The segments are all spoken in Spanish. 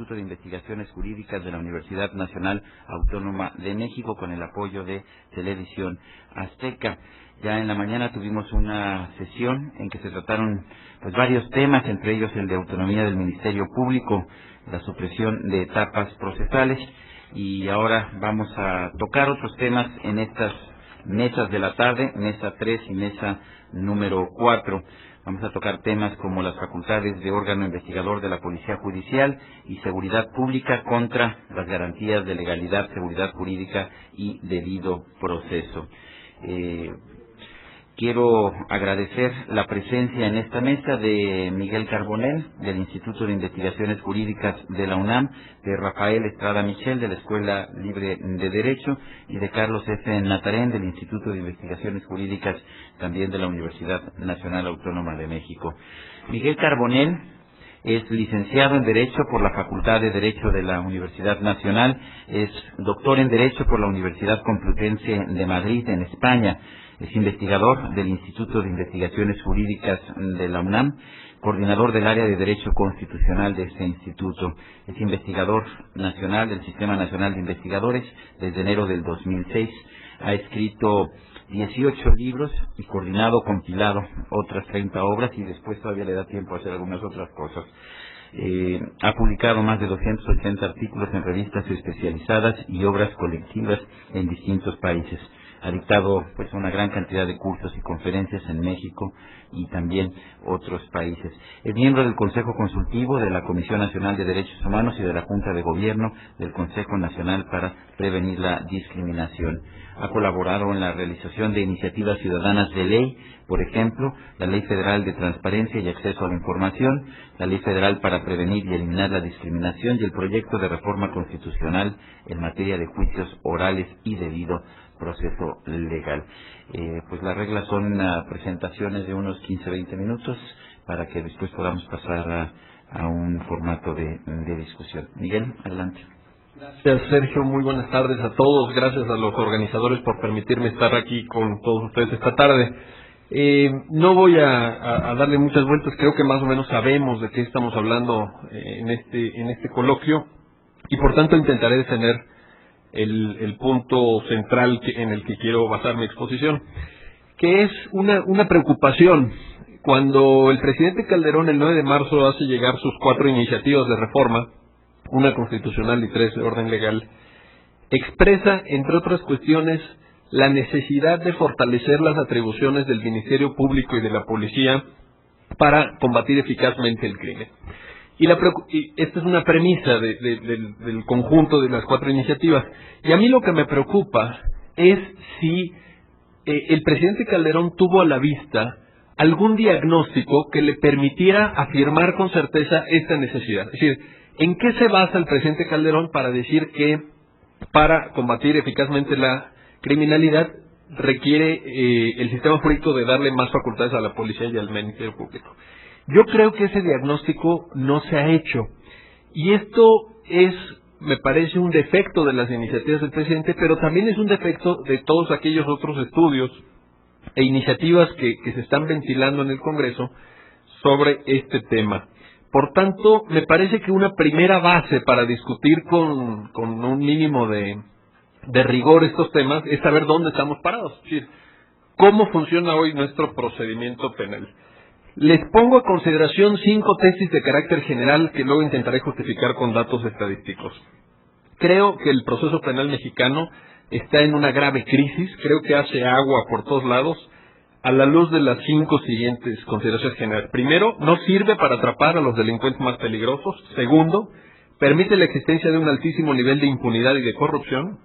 Instituto de Investigaciones Jurídicas de la Universidad Nacional Autónoma de México, con el apoyo de Televisión Azteca. Ya en la mañana tuvimos una sesión en que se trataron varios temas, entre ellos el de autonomía del Ministerio Público, la supresión de etapas procesales, y ahora vamos a tocar otros temas en estas mesas de la tarde, mesa 3 y mesa número 4. Vamos a tocar temas como las facultades de órgano investigador de la Policía Judicial y seguridad pública contra las garantías de legalidad, seguridad jurídica y debido proceso. Quiero agradecer la presencia en esta mesa de Miguel Carbonell, del Instituto de Investigaciones Jurídicas de la UNAM, de Rafael Estrada Michel, de la Escuela Libre de Derecho, y de Carlos F. Natarén, del Instituto de Investigaciones Jurídicas también de la Universidad Nacional Autónoma de México. Miguel Carbonell es licenciado en Derecho por la Facultad de Derecho de la Universidad Nacional, es doctor en Derecho por la Universidad Complutense de Madrid, en España. Es investigador del Instituto de Investigaciones Jurídicas de la UNAM, coordinador del área de Derecho Constitucional de este instituto. Es investigador nacional del Sistema Nacional de Investigadores desde enero del 2006. Ha escrito 18 libros y compilado otras 30 obras, y después todavía le da tiempo a hacer algunas otras cosas. Ha publicado más de 280 artículos en revistas especializadas y obras colectivas en distintos países. Ha dictado una gran cantidad de cursos y conferencias en México y también otros países. Es miembro del Consejo Consultivo de la Comisión Nacional de Derechos Humanos y de la Junta de Gobierno del Consejo Nacional para Prevenir la Discriminación. Ha colaborado en la realización de iniciativas ciudadanas de ley, por ejemplo, la Ley Federal de Transparencia y Acceso a la Información, la Ley Federal para Prevenir y Eliminar la Discriminación y el proyecto de reforma constitucional en materia de juicios orales y debido proceso legal. Las reglas son presentaciones de unos 15-20 minutos para que después podamos pasar a un formato de discusión. Miguel, adelante. Gracias, Sergio. Muy buenas tardes a todos. Gracias a los organizadores por permitirme estar aquí con todos ustedes esta tarde. No voy a darle muchas vueltas. Creo que más o menos sabemos de qué estamos hablando en este coloquio, y por tanto intentaré defender el punto central en el que quiero basar mi exposición, que es una preocupación. Cuando el presidente Calderón el 9 de marzo hace llegar sus 4 iniciativas de reforma, una constitucional y 3 de orden legal, expresa, entre otras cuestiones, la necesidad de fortalecer las atribuciones del Ministerio Público y de la Policía para combatir eficazmente el crimen. Y esta es una premisa del conjunto de las 4 iniciativas. Y a mí lo que me preocupa es si el presidente Calderón tuvo a la vista algún diagnóstico que le permitiera afirmar con certeza esta necesidad. Es decir, ¿en qué se basa el presidente Calderón para decir que para combatir eficazmente la criminalidad requiere el sistema jurídico de darle más facultades a la policía y al Ministerio Público? Yo creo que ese diagnóstico no se ha hecho, y esto me parece un defecto de las iniciativas del presidente, pero también es un defecto de todos aquellos otros estudios e iniciativas que se están ventilando en el Congreso sobre este tema. Por tanto, me parece que una primera base para discutir con un mínimo de rigor estos temas es saber dónde estamos parados, es decir, cómo funciona hoy nuestro procedimiento penal. Les pongo a consideración 5 tesis de carácter general que luego intentaré justificar con datos estadísticos. Creo que el proceso penal mexicano está en una grave crisis, creo que hace agua por todos lados, a la luz de las 5 siguientes consideraciones generales. Primero, no sirve para atrapar a los delincuentes más peligrosos. Segundo, permite la existencia de un altísimo nivel de impunidad y de corrupción.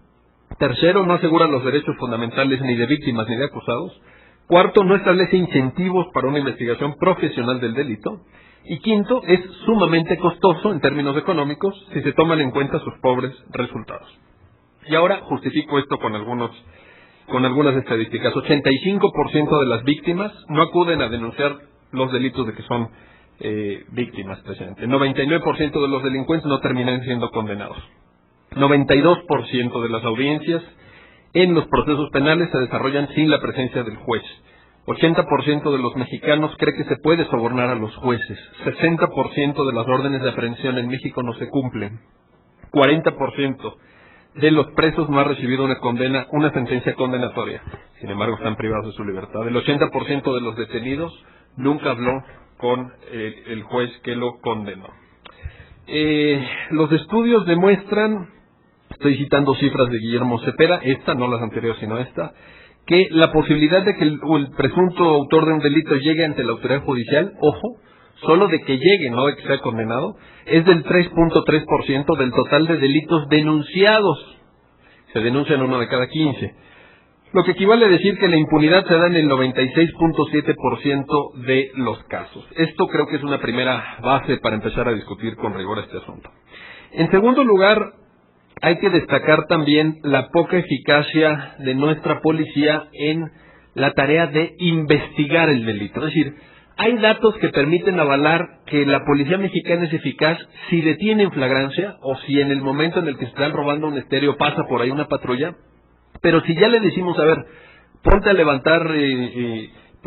Tercero, no asegura los derechos fundamentales ni de víctimas ni de acusados. Cuarto, no establece incentivos para una investigación profesional del delito. Y quinto, es sumamente costoso en términos económicos si se toman en cuenta sus pobres resultados. Y ahora justifico esto con algunas estadísticas. 85% de las víctimas no acuden a denunciar los delitos de que son víctimas, presidente. 99% de los delincuentes no terminan siendo condenados. 92% de las audiencias en los procesos penales se desarrollan sin la presencia del juez. 80% de los mexicanos cree que se puede sobornar a los jueces. 60% de las órdenes de aprehensión en México no se cumplen. 40% de los presos no ha recibido una sentencia condenatoria. Sin embargo, están privados de su libertad. El 80% de los detenidos nunca habló con el juez que lo condenó. Los estudios demuestran, estoy citando cifras de Guillermo Cepeda, esta, no las anteriores, sino esta, que la posibilidad de que el presunto autor de un delito llegue ante la autoridad judicial, ojo, solo de que llegue, no de que sea condenado, es del 3.3% del total de delitos denunciados. Se denuncian 1 de cada 15. Lo que equivale a decir que la impunidad se da en el 96.7% de los casos. Esto creo que es una primera base para empezar a discutir con rigor este asunto. En segundo lugar, hay que destacar también la poca eficacia de nuestra policía en la tarea de investigar el delito. Es decir, hay datos que permiten avalar que la policía mexicana es eficaz si detiene en flagrancia o si en el momento en el que están robando un estéreo pasa por ahí una patrulla, pero si ya le decimos, a ver, ponte a levantar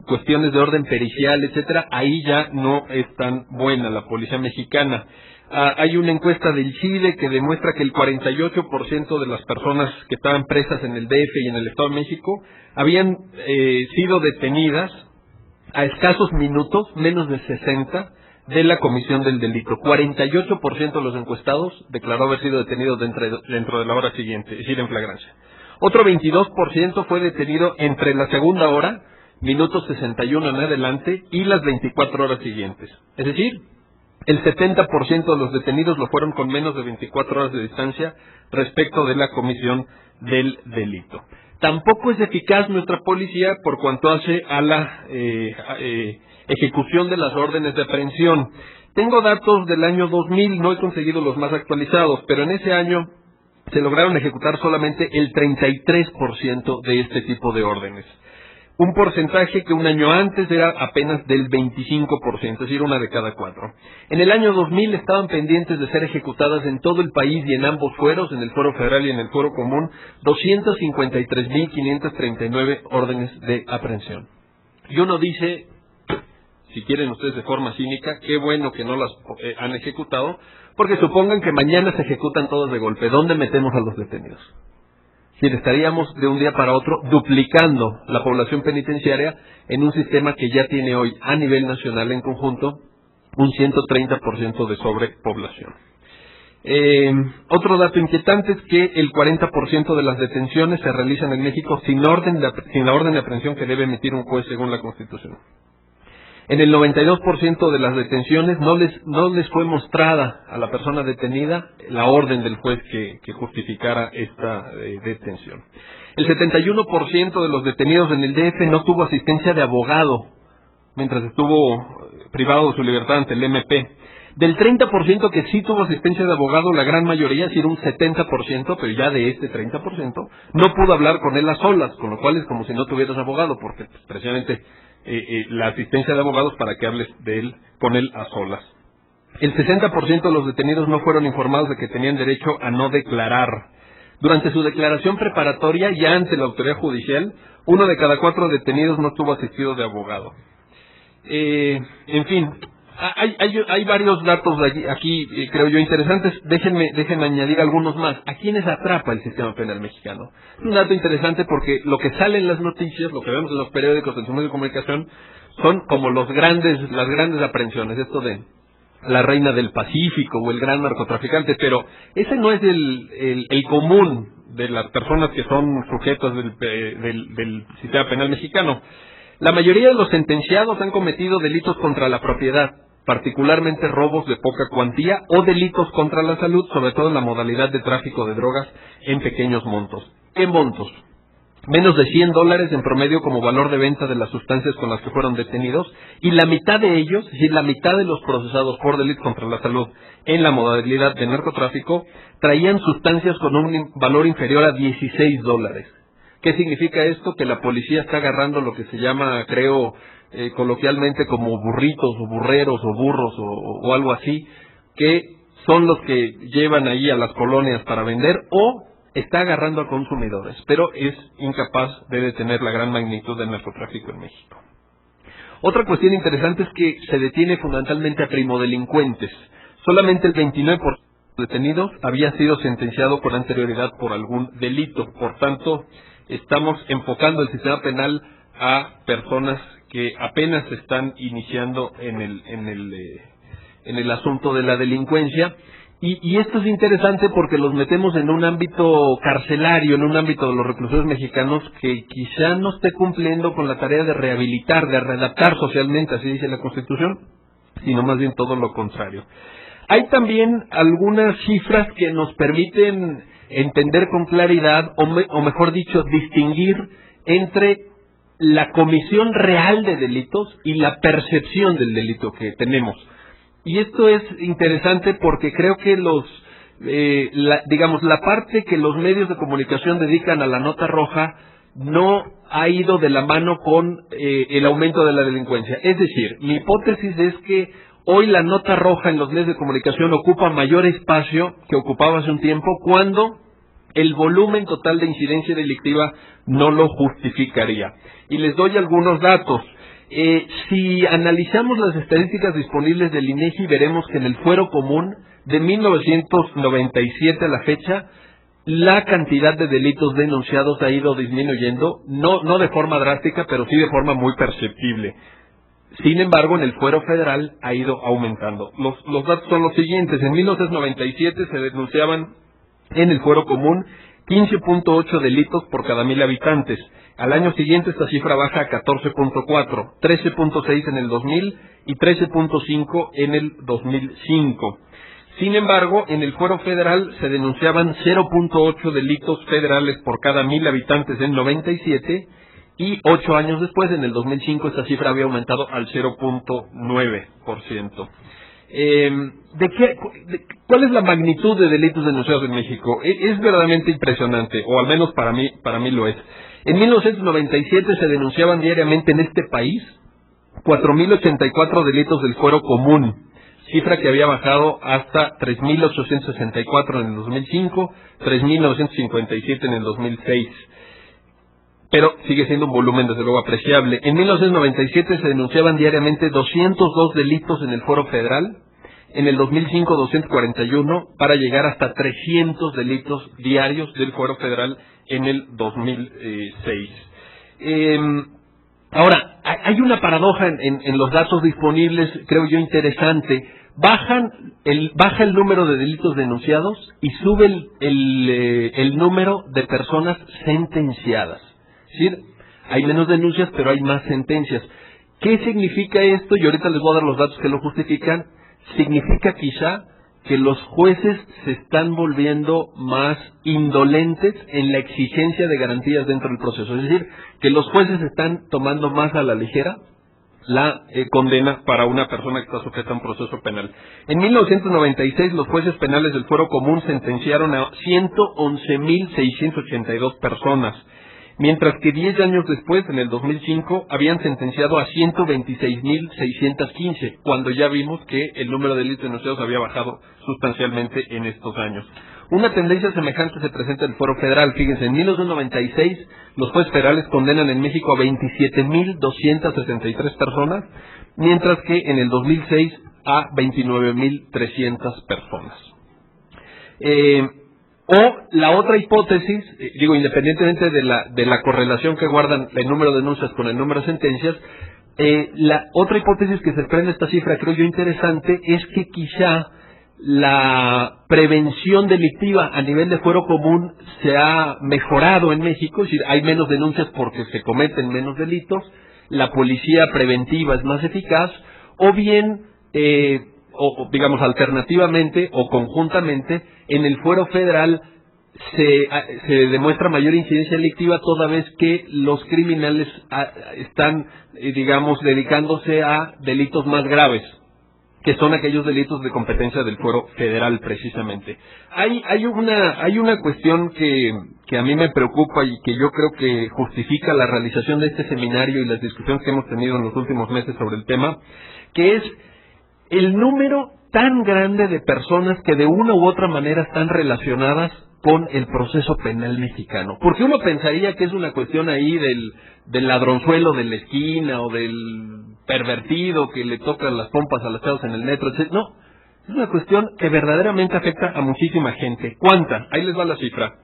cuestiones de orden pericial, etcétera, ahí ya no es tan buena la policía mexicana. Hay una encuesta del CIDE que demuestra que el 48% de las personas que estaban presas en el DF y en el Estado de México habían sido detenidas a escasos minutos, menos de 60, de la comisión del delito. 48% de los encuestados declaró haber sido detenidos dentro de la hora siguiente, es decir, en flagrancia. Otro 22% fue detenido entre la segunda hora, minutos 61 en adelante, y las 24 horas siguientes. Es decir, el 70% de los detenidos lo fueron con menos de 24 horas de distancia respecto de la comisión del delito. Tampoco es eficaz nuestra policía por cuanto hace a la ejecución de las órdenes de aprehensión. Tengo datos del año 2000, no he conseguido los más actualizados, pero en ese año se lograron ejecutar solamente el 33% de este tipo de órdenes. Un porcentaje que un año antes era apenas del 25%, es decir, 1 de cada 4. En el año 2000 estaban pendientes de ser ejecutadas en todo el país y en ambos fueros, en el fuero federal y en el fuero común, 253.539 órdenes de aprehensión. Y uno dice, si quieren ustedes de forma cínica, qué bueno que no las han ejecutado, porque supongan que mañana se ejecutan todas de golpe. ¿Dónde metemos a los detenidos? Si estaríamos de un día para otro duplicando la población penitenciaria en un sistema que ya tiene hoy a nivel nacional en conjunto un 130% de sobrepoblación. Otro dato inquietante es que el 40% de las detenciones se realizan en México sin la orden de aprehensión que debe emitir un juez según la Constitución. En el 92% de las detenciones no les fue mostrada a la persona detenida la orden del juez que justificara esta detención. El 71% de los detenidos en el DF no tuvo asistencia de abogado mientras estuvo privado de su libertad ante el MP. Del 30% que sí tuvo asistencia de abogado, la gran mayoría, es decir, un 70%, pero ya de este 30%, no pudo hablar con él a solas, con lo cual es como si no tuvieras abogado, porque precisamente la asistencia de abogados para que hables con él a solas. El 60% de los detenidos no fueron informados de que tenían derecho a no declarar. Durante su declaración preparatoria, ya ante la autoridad judicial, 1 de cada 4 detenidos no estuvo asistido de abogado. En fin, hay varios datos aquí, creo yo, interesantes. Déjenme añadir algunos más. ¿A quiénes atrapa el sistema penal mexicano? Es un dato interesante porque lo que sale en las noticias, lo que vemos en los periódicos, en los medios de comunicación, son como las grandes aprehensiones, esto de la reina del Pacífico o el gran narcotraficante, pero ese no es el común de las personas que son sujetos del sistema penal mexicano. La mayoría de los sentenciados han cometido delitos contra la propiedad, particularmente robos de poca cuantía o delitos contra la salud, sobre todo en la modalidad de tráfico de drogas en pequeños montos. ¿Qué montos? Menos de $100 en promedio como valor de venta de las sustancias con las que fueron detenidos, y la mitad de ellos, es decir, la mitad de los procesados por delitos contra la salud en la modalidad de narcotráfico, traían sustancias con un valor inferior a $16. ¿Qué significa esto? Que la policía está agarrando lo que se llama, creo, coloquialmente como burritos o burreros o burros o algo así, que son los que llevan ahí a las colonias para vender, o está agarrando a consumidores, pero es incapaz de detener la gran magnitud del narcotráfico en México. Otra cuestión interesante es que se detiene fundamentalmente a primodelincuentes. Solamente el 29% de detenidos había sido sentenciado con anterioridad por algún delito. Por tanto, estamos enfocando el sistema penal a personas que apenas se están iniciando en el asunto de la delincuencia. Y esto es interesante porque los metemos en un ámbito carcelario, en un ámbito de los reclusorios mexicanos que quizá no esté cumpliendo con la tarea de rehabilitar, de readaptar socialmente, así dice la Constitución, sino más bien todo lo contrario. Hay también algunas cifras que nos permiten entender con claridad, o mejor dicho, distinguir entre la comisión real de delitos y la percepción del delito que tenemos. Y esto es interesante porque creo que la parte que los medios de comunicación dedican a la nota roja no ha ido de la mano con el aumento de la delincuencia. Es decir, mi hipótesis es que hoy la nota roja en los medios de comunicación ocupa mayor espacio que ocupaba hace un tiempo, cuando el volumen total de incidencia delictiva no lo justificaría. Y les doy algunos datos. Si analizamos las estadísticas disponibles del INEGI, veremos que en el fuero común de 1997 a la fecha, la cantidad de delitos denunciados ha ido disminuyendo, no de forma drástica, pero sí de forma muy perceptible. Sin embargo, en el fuero federal ha ido aumentando. Los datos son los siguientes. En 1997 se denunciaban en el fuero común 15.8 delitos por cada 1,000 habitantes. Al año siguiente esta cifra baja a 14.4, 13.6 en el 2000 y 13.5 en el 2005. Sin embargo, en el fuero federal se denunciaban 0.8 delitos federales por cada 1,000 habitantes en 97, y 8 años después, en el 2005, esta cifra había aumentado al 0.9%. ¿Cuál es la magnitud de delitos denunciados en México? Es verdaderamente impresionante, o al menos para mí lo es. En 1997 se denunciaban diariamente en este país 4.084 delitos del fuero común, cifra que había bajado hasta 3.864 en el 2005, 3.957 en el 2006. Pero sigue siendo un volumen desde luego apreciable. En 1997 se denunciaban diariamente 202 delitos en el fuero federal, en el 2005 241, para llegar hasta 300 delitos diarios del fuero federal en el 2006. Ahora, hay una paradoja en los datos disponibles, creo yo interesante. Baja el número de delitos denunciados y sube el número de personas sentenciadas. Es decir, hay menos denuncias, pero hay más sentencias. ¿Qué significa esto? Y ahorita les voy a dar los datos que lo justifican. Significa quizá que los jueces se están volviendo más indolentes en la exigencia de garantías dentro del proceso. Es decir, que los jueces están tomando más a la ligera la condena para una persona que está sujeta a un proceso penal. En 1996 los jueces penales del fuero común sentenciaron a 111.682 personas, mientras que 10 años después, en el 2005, habían sentenciado a 126.615, cuando ya vimos que el número de delitos denunciados había bajado sustancialmente en estos años. Una tendencia semejante se presenta en el fuero federal. Fíjense, en 1996 los jueces federales condenan en México a 27.263 personas, mientras que en el 2006 a 29.300 personas. O la otra hipótesis, independientemente de la correlación que guardan el número de denuncias con el número de sentencias, la otra hipótesis que se prende esta cifra, creo yo interesante, es que quizá la prevención delictiva a nivel de fuero común se ha mejorado en México, es decir, hay menos denuncias porque se cometen menos delitos, la policía preventiva es más eficaz, o bien, alternativamente o conjuntamente, en el fuero federal se demuestra mayor incidencia delictiva, toda vez que los criminales están, dedicándose a delitos más graves, que son aquellos delitos de competencia del fuero federal precisamente. Hay una cuestión que a mí me preocupa y que yo creo que justifica la realización de este seminario y las discusiones que hemos tenido en los últimos meses sobre el tema, que es el número tan grande de personas que de una u otra manera están relacionadas con el proceso penal mexicano. Porque uno pensaría que es una cuestión ahí del ladronzuelo de la esquina o del pervertido que le tocan las pompas a las chavas en el metro, etc. No, es una cuestión que verdaderamente afecta a muchísima gente. ¿Cuánta? Ahí les va la cifra.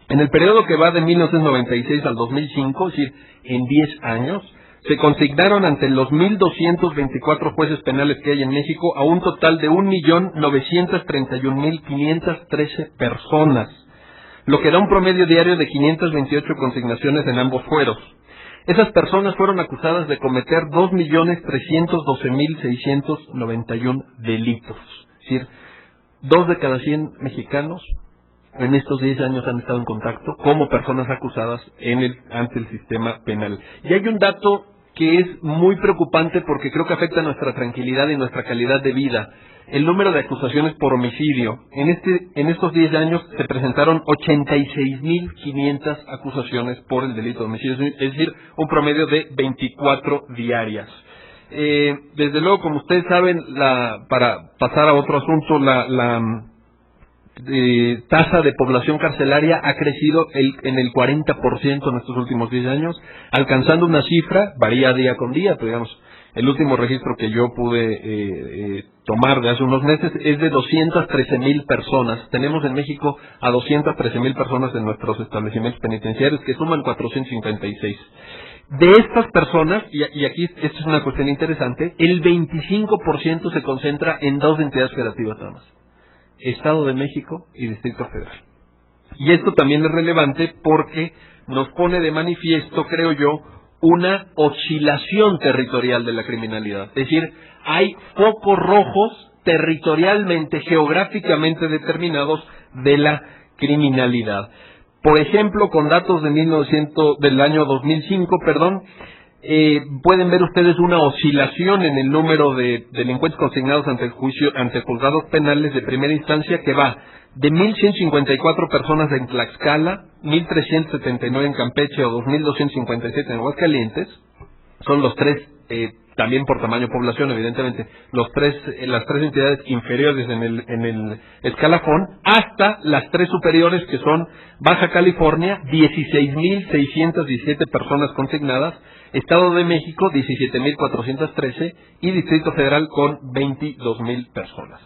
En el periodo que va de 1996 al 2005, es decir, en 10 años, se consignaron ante los 1,224 jueces penales que hay en México a un total de 1,931,513 personas, lo que da un promedio diario de 528 consignaciones en ambos fueros. Esas personas fueron acusadas de cometer 2,312,691 delitos. Es decir, 2 de cada 100 mexicanos en estos 10 años han estado en contacto como personas acusadas ante el sistema penal. Y hay un dato que es muy preocupante porque creo que afecta nuestra tranquilidad y nuestra calidad de vida. El número de acusaciones por homicidio. En estos 10 años se presentaron 86,500 acusaciones por el delito de homicidio, es decir, un promedio de 24 diarias. Desde luego, como ustedes saben, para pasar a otro asunto, la tasa de población carcelaria ha crecido en el 40% en estos últimos 10 años, alcanzando una cifra, varía día con día, pero digamos, el último registro que yo pude tomar de hace unos meses es de 213,000 personas. Tenemos en México a 213,000 personas en nuestros establecimientos penitenciarios, que suman 456. De estas personas, y aquí esto es una cuestión interesante, el 25% se concentra en 2 entidades federativas nada más: Estado de México y Distrito Federal. Y esto también es relevante porque nos pone de manifiesto, creo yo, una oscilación territorial de la criminalidad. Es decir, hay focos rojos territorialmente, geográficamente determinados de la criminalidad. Por ejemplo, con datos del año 2005, pueden ver ustedes una oscilación en el número de delincuentes consignados ante juzgados penales de primera instancia, que va de 1,154 personas en Tlaxcala, 1,379 en Campeche o 2,257 en Aguascalientes. Son los tres, también por tamaño población, evidentemente, las tres entidades inferiores en el escalafón, hasta las 3 superiores, que son Baja California, 16,617 personas consignadas, Estado de México, 17,413, y Distrito Federal con 22,000 personas.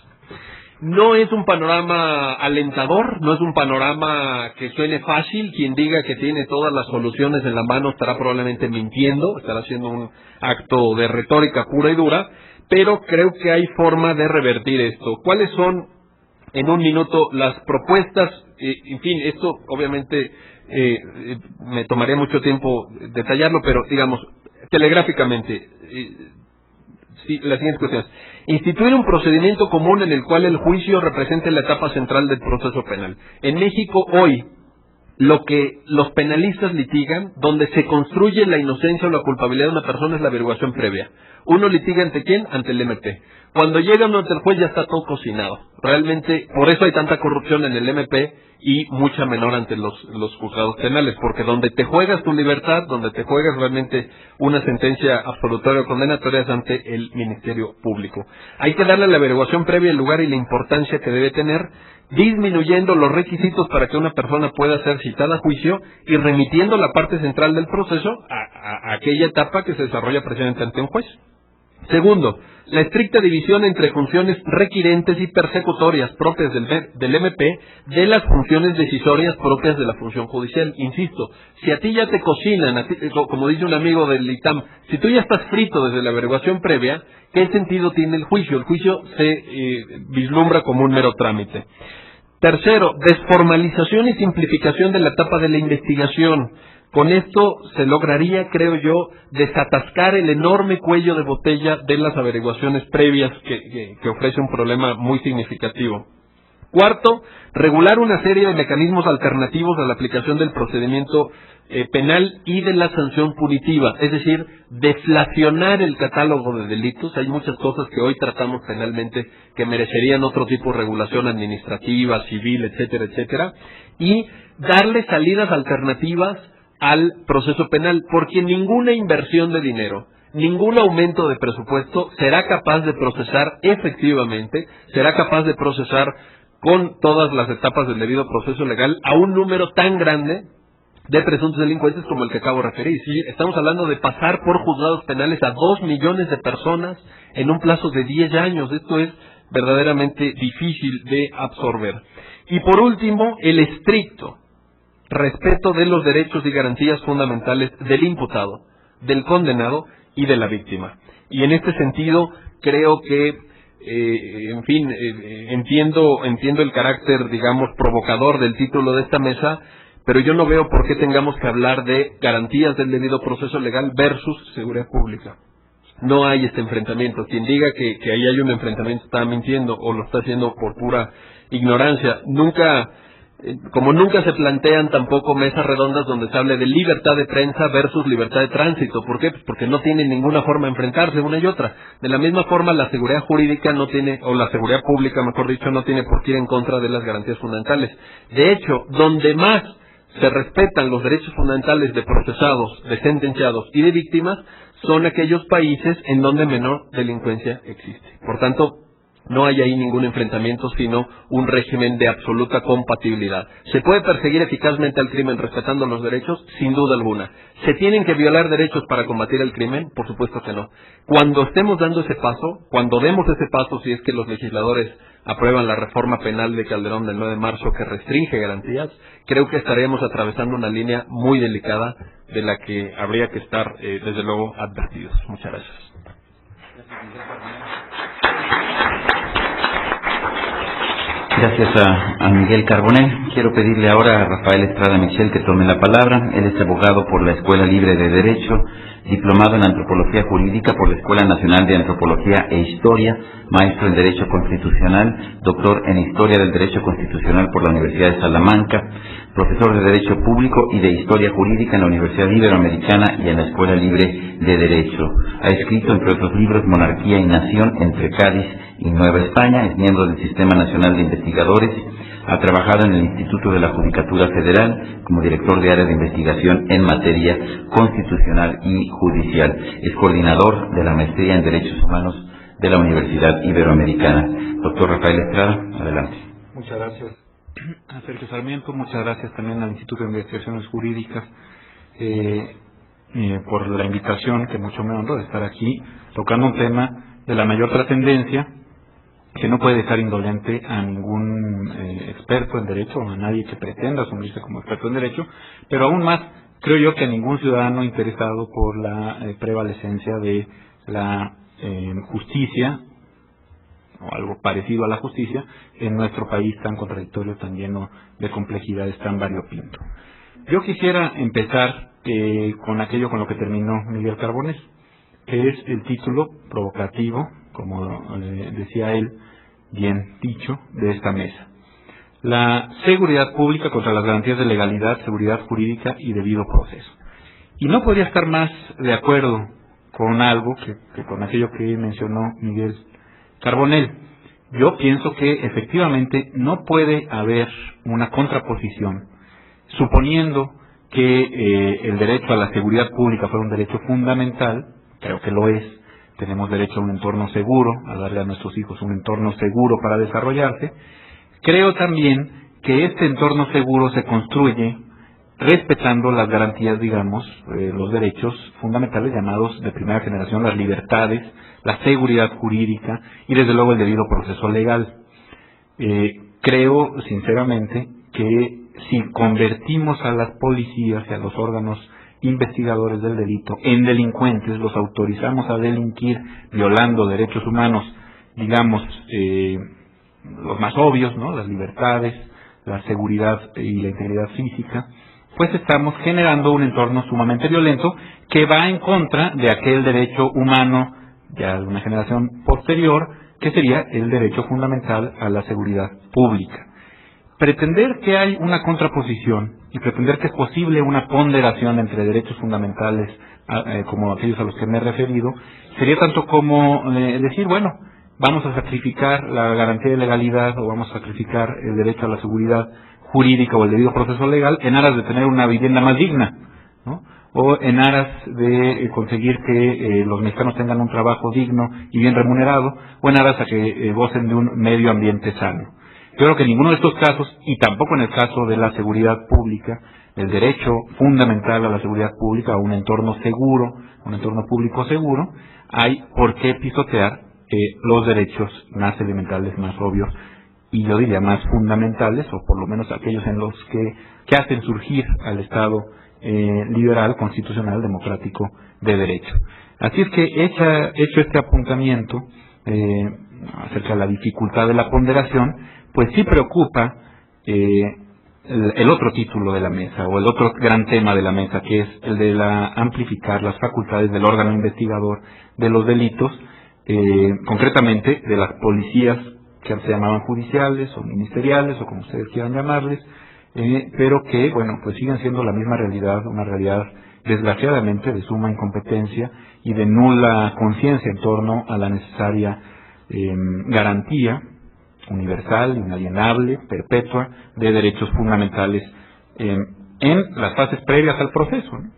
No es un panorama alentador, no es un panorama que suene fácil. Quien diga que tiene todas las soluciones en la mano estará probablemente mintiendo, estará haciendo un acto de retórica pura y dura, pero creo que hay forma de revertir esto. ¿Cuáles son, en un minuto, las propuestas? En fin, esto obviamente me tomaría mucho tiempo detallarlo, pero digamos, telegráficamente, las siguientes cuestiones. Instituir un procedimiento común en el cual el juicio represente la etapa central del proceso penal. En México hoy, lo que los penalistas litigan, donde se construye la inocencia o la culpabilidad de una persona, es la averiguación previa. Uno litiga ¿ante quién? Ante el MP. Cuando llegan ante el juez ya está todo cocinado. Realmente, por eso hay tanta corrupción en el MP y mucha menor ante los juzgados penales, porque donde te juegas tu libertad, donde te juegas realmente una sentencia absolutoria o condenatoria, es ante el Ministerio Público. Hay que darle a la averiguación previa el lugar y la importancia que debe tener, disminuyendo los requisitos para que una persona pueda ser citada a juicio y remitiendo la parte central del proceso a aquella etapa que se desarrolla precisamente ante un juez. Segundo, la estricta división entre funciones requirentes y persecutorias propias del MP de las funciones decisorias propias de la función judicial. Insisto, si a ti ya te cocinan, como dice un amigo del ITAM, si tú ya estás frito desde la averiguación previa, ¿qué sentido tiene el juicio? El juicio se vislumbra como un mero trámite. Tercero, desformalización y simplificación de la etapa de la investigación. Con esto se lograría, creo yo, desatascar el enorme cuello de botella de las averiguaciones previas que ofrece un problema muy significativo. Cuarto, regular una serie de mecanismos alternativos a la aplicación del procedimiento penal y de la sanción punitiva, es decir, deflacionar el catálogo de delitos. Hay muchas cosas que hoy tratamos penalmente que merecerían otro tipo de regulación administrativa, civil, etcétera, etcétera, y darle salidas alternativas al proceso penal, porque ninguna inversión de dinero, ningún aumento de presupuesto será capaz de procesar efectivamente, será capaz de procesar con todas las etapas del debido proceso legal a un número tan grande de presuntos delincuentes como el que acabo de referir. ¿Sí? Estamos hablando de pasar por juzgados penales a 2 millones de personas en un plazo de 10 años. Esto es verdaderamente difícil de absorber. Y por último, el estricto respeto de los derechos y garantías fundamentales del imputado, del condenado y de la víctima. Y en este sentido, creo que, entiendo el carácter, digamos, provocador del título de esta mesa, pero yo no veo por qué tengamos que hablar de garantías del debido proceso legal versus seguridad pública. No hay este enfrentamiento. Quien diga que ahí hay un enfrentamiento está mintiendo o lo está haciendo por pura ignorancia. Como nunca se plantean tampoco mesas redondas donde se hable de libertad de prensa versus libertad de tránsito. ¿Por qué? Pues porque no tienen ninguna forma de enfrentarse una y otra. De la misma forma, la seguridad jurídica no tiene, o la seguridad pública, mejor dicho, no tiene por qué ir en contra de las garantías fundamentales. De hecho, donde más se respetan los derechos fundamentales de procesados, de sentenciados y de víctimas, son aquellos países en donde menor delincuencia existe. Por tanto, no hay ahí ningún enfrentamiento, sino un régimen de absoluta compatibilidad. ¿Se puede perseguir eficazmente al crimen respetando los derechos? Sin duda alguna. ¿Se tienen que violar derechos para combatir el crimen? Por supuesto que no. Cuando estemos dando ese paso, cuando demos ese paso, si es que los legisladores aprueban la reforma penal de Calderón del 9 de marzo que restringe garantías, creo que estaremos atravesando una línea muy delicada de la que habría que estar, desde luego, advertidos. Muchas gracias. Gracias a Miguel Carbonell. Quiero pedirle ahora a Rafael Estrada Michel que tome la palabra. Él es abogado por la Escuela Libre de Derecho, diplomado en Antropología Jurídica por la Escuela Nacional de Antropología e Historia, maestro en Derecho Constitucional, doctor en Historia del Derecho Constitucional por la Universidad de Salamanca, profesor de Derecho Público y de Historia Jurídica en la Universidad Iberoamericana y en la Escuela Libre de Derecho. Ha escrito, entre otros libros, Monarquía y Nación entre Cádiz y Nueva España. Es miembro del Sistema Nacional de Investigadores. Ha trabajado en el Instituto de la Judicatura Federal como director de área de investigación en materia constitucional y judicial. Es coordinador de la maestría en Derechos Humanos de la Universidad Iberoamericana. Doctor Rafael Estrada, adelante. Muchas gracias a Sergio Sarmiento, muchas gracias también al Instituto de Investigaciones Jurídicas por la invitación, que mucho me honra de estar aquí tocando un tema de la mayor trascendencia, que no puede dejar indolente a ningún experto en derecho o a nadie que pretenda asumirse como experto en derecho, pero aún más creo yo que a ningún ciudadano interesado por la prevalecencia de la justicia o algo parecido a la justicia en nuestro país tan contradictorio, tan lleno de complejidades, tan variopinto. Yo quisiera empezar con aquello con lo que terminó Miguel Carbonell, que es el título provocativo, como decía él, bien dicho, de esta mesa. La seguridad pública contra las garantías de legalidad, seguridad jurídica y debido proceso. Y no podría estar más de acuerdo con algo que con aquello que mencionó Miguel Carbonell. Yo pienso que efectivamente no puede haber una contraposición, suponiendo que el derecho a la seguridad pública fuera un derecho fundamental. Creo que lo es. Tenemos derecho a un entorno seguro, a darle a nuestros hijos un entorno seguro para desarrollarse. Creo también que este entorno seguro se construye respetando las garantías, digamos, los derechos fundamentales llamados de primera generación, las libertades, la seguridad jurídica y desde luego el debido proceso legal. Creo sinceramente que si convertimos a las policías y a los órganos investigadores del delito en delincuentes, los autorizamos a delinquir violando derechos humanos, digamos, los más obvios, ¿no? Las libertades, la seguridad y la integridad física, pues estamos generando un entorno sumamente violento que va en contra de aquel derecho humano ya de una generación posterior, que sería el derecho fundamental a la seguridad pública. Pretender que hay una contraposición y pretender que es posible una ponderación entre derechos fundamentales como aquellos a los que me he referido, sería tanto como decir, bueno, vamos a sacrificar la garantía de legalidad o vamos a sacrificar el derecho a la seguridad jurídica o el debido proceso legal en aras de tener una vivienda más digna, ¿no? O en aras de conseguir que los mexicanos tengan un trabajo digno y bien remunerado, o en aras a que gocen de un medio ambiente sano. Yo creo que en ninguno de estos casos, y tampoco en el caso de la seguridad pública, el derecho fundamental a la seguridad pública, a un entorno seguro, un entorno público seguro, hay por qué pisotear los derechos más elementales, más obvios, y yo diría más fundamentales, o por lo menos aquellos en los que hacen surgir al Estado liberal, constitucional, democrático, de derecho. Así es que hecho este apuntamiento acerca de la dificultad de la ponderación, pues sí preocupa el otro título de la mesa, o el otro gran tema de la mesa, que es el de amplificar las facultades del órgano investigador de los delitos, concretamente de las policías que se llamaban judiciales o ministeriales, o como ustedes quieran llamarles, pero que, bueno, pues siguen siendo la misma realidad, una realidad desgraciadamente de suma incompetencia y de nula conciencia en torno a la necesaria garantía universal, inalienable, perpetua, de derechos fundamentales en las fases previas al proceso, ¿no?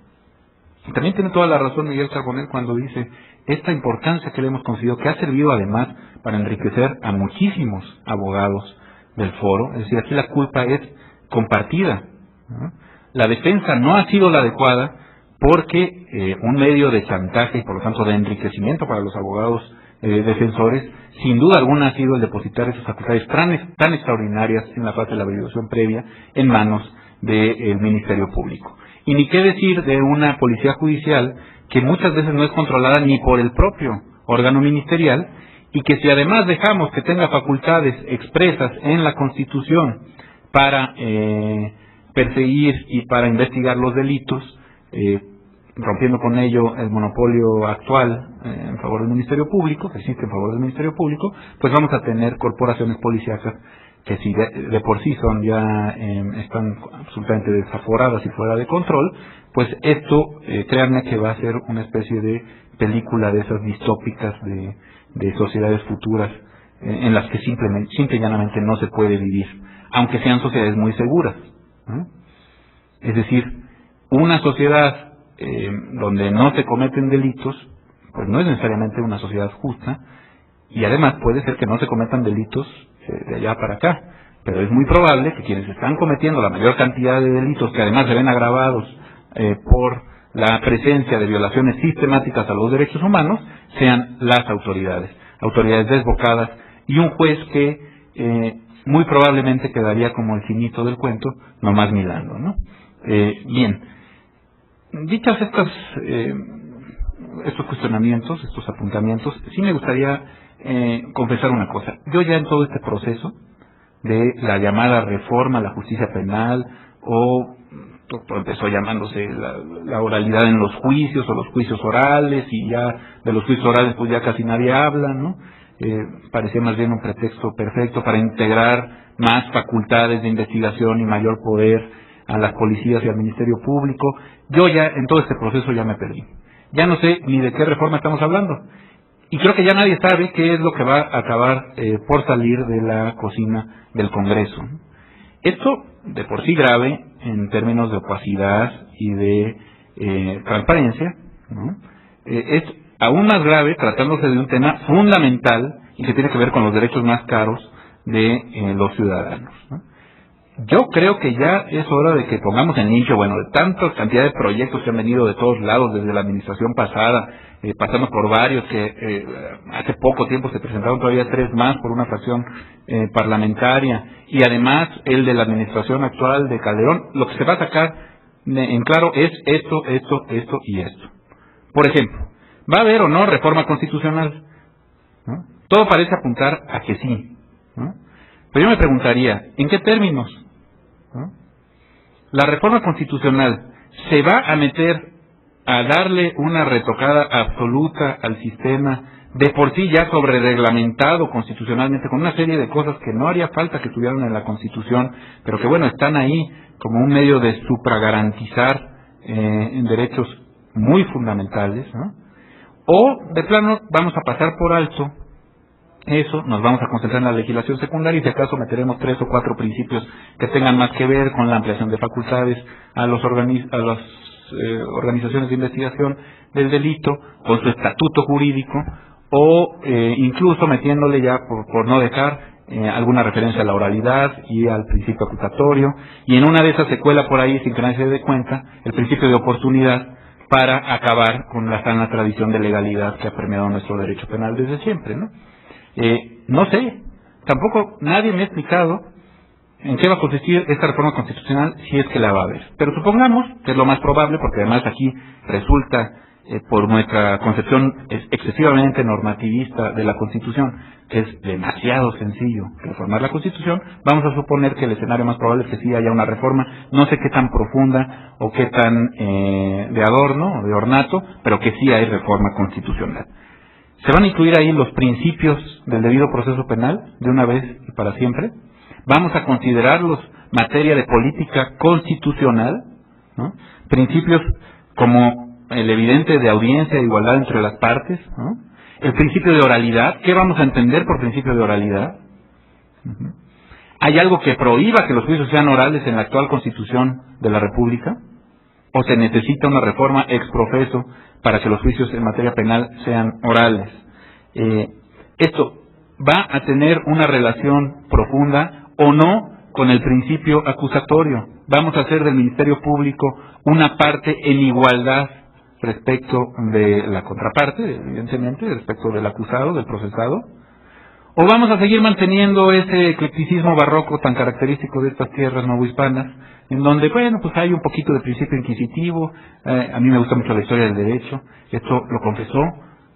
Y también tiene toda la razón Miguel Carbonell cuando dice esta importancia que le hemos concedido, que ha servido además para enriquecer a muchísimos abogados del foro. Es decir, aquí la culpa es compartida, ¿no? La defensa no ha sido la adecuada porque un medio de chantaje y por lo tanto de enriquecimiento para los abogados defensores, sin duda alguna ha sido el depositar esas facultades tan extraordinarias en la fase de la averiguación previa en manos del Ministerio Público. Y ni qué decir de una policía judicial que muchas veces no es controlada ni por el propio órgano ministerial, y que si además dejamos que tenga facultades expresas en la Constitución para perseguir y para investigar los delitos, rompiendo con ello el monopolio actual en favor del Ministerio Público, que existe en favor del Ministerio Público, pues vamos a tener corporaciones policíacas que si de por sí son ya están absolutamente desaforadas y fuera de control, pues esto, créanme que va a ser una especie de película de esas distópicas de sociedades futuras en las que simple y llanamente no se puede vivir, aunque sean sociedades muy seguras, ¿no? Es decir, una sociedad donde no se cometen delitos, pues no es necesariamente una sociedad justa, y además puede ser que no se cometan delitos de allá para acá, pero es muy probable que quienes están cometiendo la mayor cantidad de delitos, que además se ven agravados por la presencia de violaciones sistemáticas a los derechos humanos, sean las autoridades desbocadas, y un juez que muy probablemente quedaría como el finito del cuento, nomás mirando, ¿no? Bien, dichas estos cuestionamientos, estos apuntamientos, sí me gustaría confesar una cosa. Yo ya en todo este proceso de la llamada reforma a la justicia penal, o empezó llamándose la oralidad en los juicios, o los juicios orales, y ya de los juicios orales pues ya casi nadie habla, ¿no? Parecía más bien un pretexto perfecto para integrar más facultades de investigación y mayor poder a las policías y al Ministerio Público. Yo ya en todo este proceso ya me perdí. Ya no sé ni de qué reforma estamos hablando. Y creo que ya nadie sabe qué es lo que va a acabar por salir de la cocina del Congreso. Esto, de por sí grave, en términos de opacidad y de transparencia, ¿no? Es aún más grave tratándose de un tema fundamental y que tiene que ver con los derechos más caros de los ciudadanos, ¿no? Yo creo que ya es hora de que pongamos en limpio, bueno, de tanta cantidad de proyectos que han venido de todos lados desde la administración pasada, pasamos por varios que hace poco tiempo se presentaron todavía 3 más por una fracción parlamentaria, y además el de la administración actual de Calderón. Lo que se va a sacar en claro es esto y esto. Por ejemplo, ¿va a haber o no reforma constitucional? ¿No? Todo parece apuntar a que sí, ¿no? Pero yo me preguntaría, ¿en qué términos? ¿No? La reforma constitucional se va a meter a darle una retocada absoluta al sistema de por sí ya sobrereglamentado constitucionalmente, con una serie de cosas que no haría falta que estuvieran en la Constitución, pero que bueno, están ahí como un medio de supragarantizar en derechos muy fundamentales, ¿no? O de plano vamos a pasar por alto eso, nos vamos a concentrar en la legislación secundaria, y si acaso meteremos 3 o 4 principios que tengan más que ver con la ampliación de facultades a las organizaciones de investigación del delito, con su estatuto jurídico, o incluso metiéndole ya, por no dejar, alguna referencia a la oralidad y al principio acusatorio, y en una de esas se cuela por ahí, sin que nadie se dé cuenta, el principio de oportunidad para acabar con la sana tradición de legalidad que ha permeado nuestro derecho penal desde siempre, ¿no? No sé, tampoco nadie me ha explicado en qué va a consistir esta reforma constitucional, si es que la va a haber. Pero supongamos que es lo más probable, porque además aquí resulta, por nuestra concepción excesivamente normativista de la Constitución, que es demasiado sencillo reformar la Constitución, vamos a suponer que el escenario más probable es que sí haya una reforma, no sé qué tan profunda o qué tan de adorno o de ornato, pero que sí hay reforma constitucional. ¿Se van a incluir ahí los principios del debido proceso penal de una vez y para siempre? ¿Vamos a considerarlos materia de política constitucional, ¿no? Principios como el evidente de audiencia e igualdad entre las partes, ¿no? El principio de oralidad, ¿qué vamos a entender por principio de oralidad? ¿Hay algo que prohíba que los juicios sean orales en la actual Constitución de la República? ¿O se necesita una reforma ex profeso para que los juicios en materia penal sean orales? ¿Esto va a tener una relación profunda o no con el principio acusatorio? ¿Vamos a hacer del Ministerio Público una parte en igualdad respecto de la contraparte, evidentemente, respecto del acusado, del procesado? ¿O vamos a seguir manteniendo ese eclecticismo barroco tan característico de estas tierras novohispanas, en donde, bueno, pues hay un poquito de principio inquisitivo? A mí me gusta mucho la historia del derecho. Esto lo confesó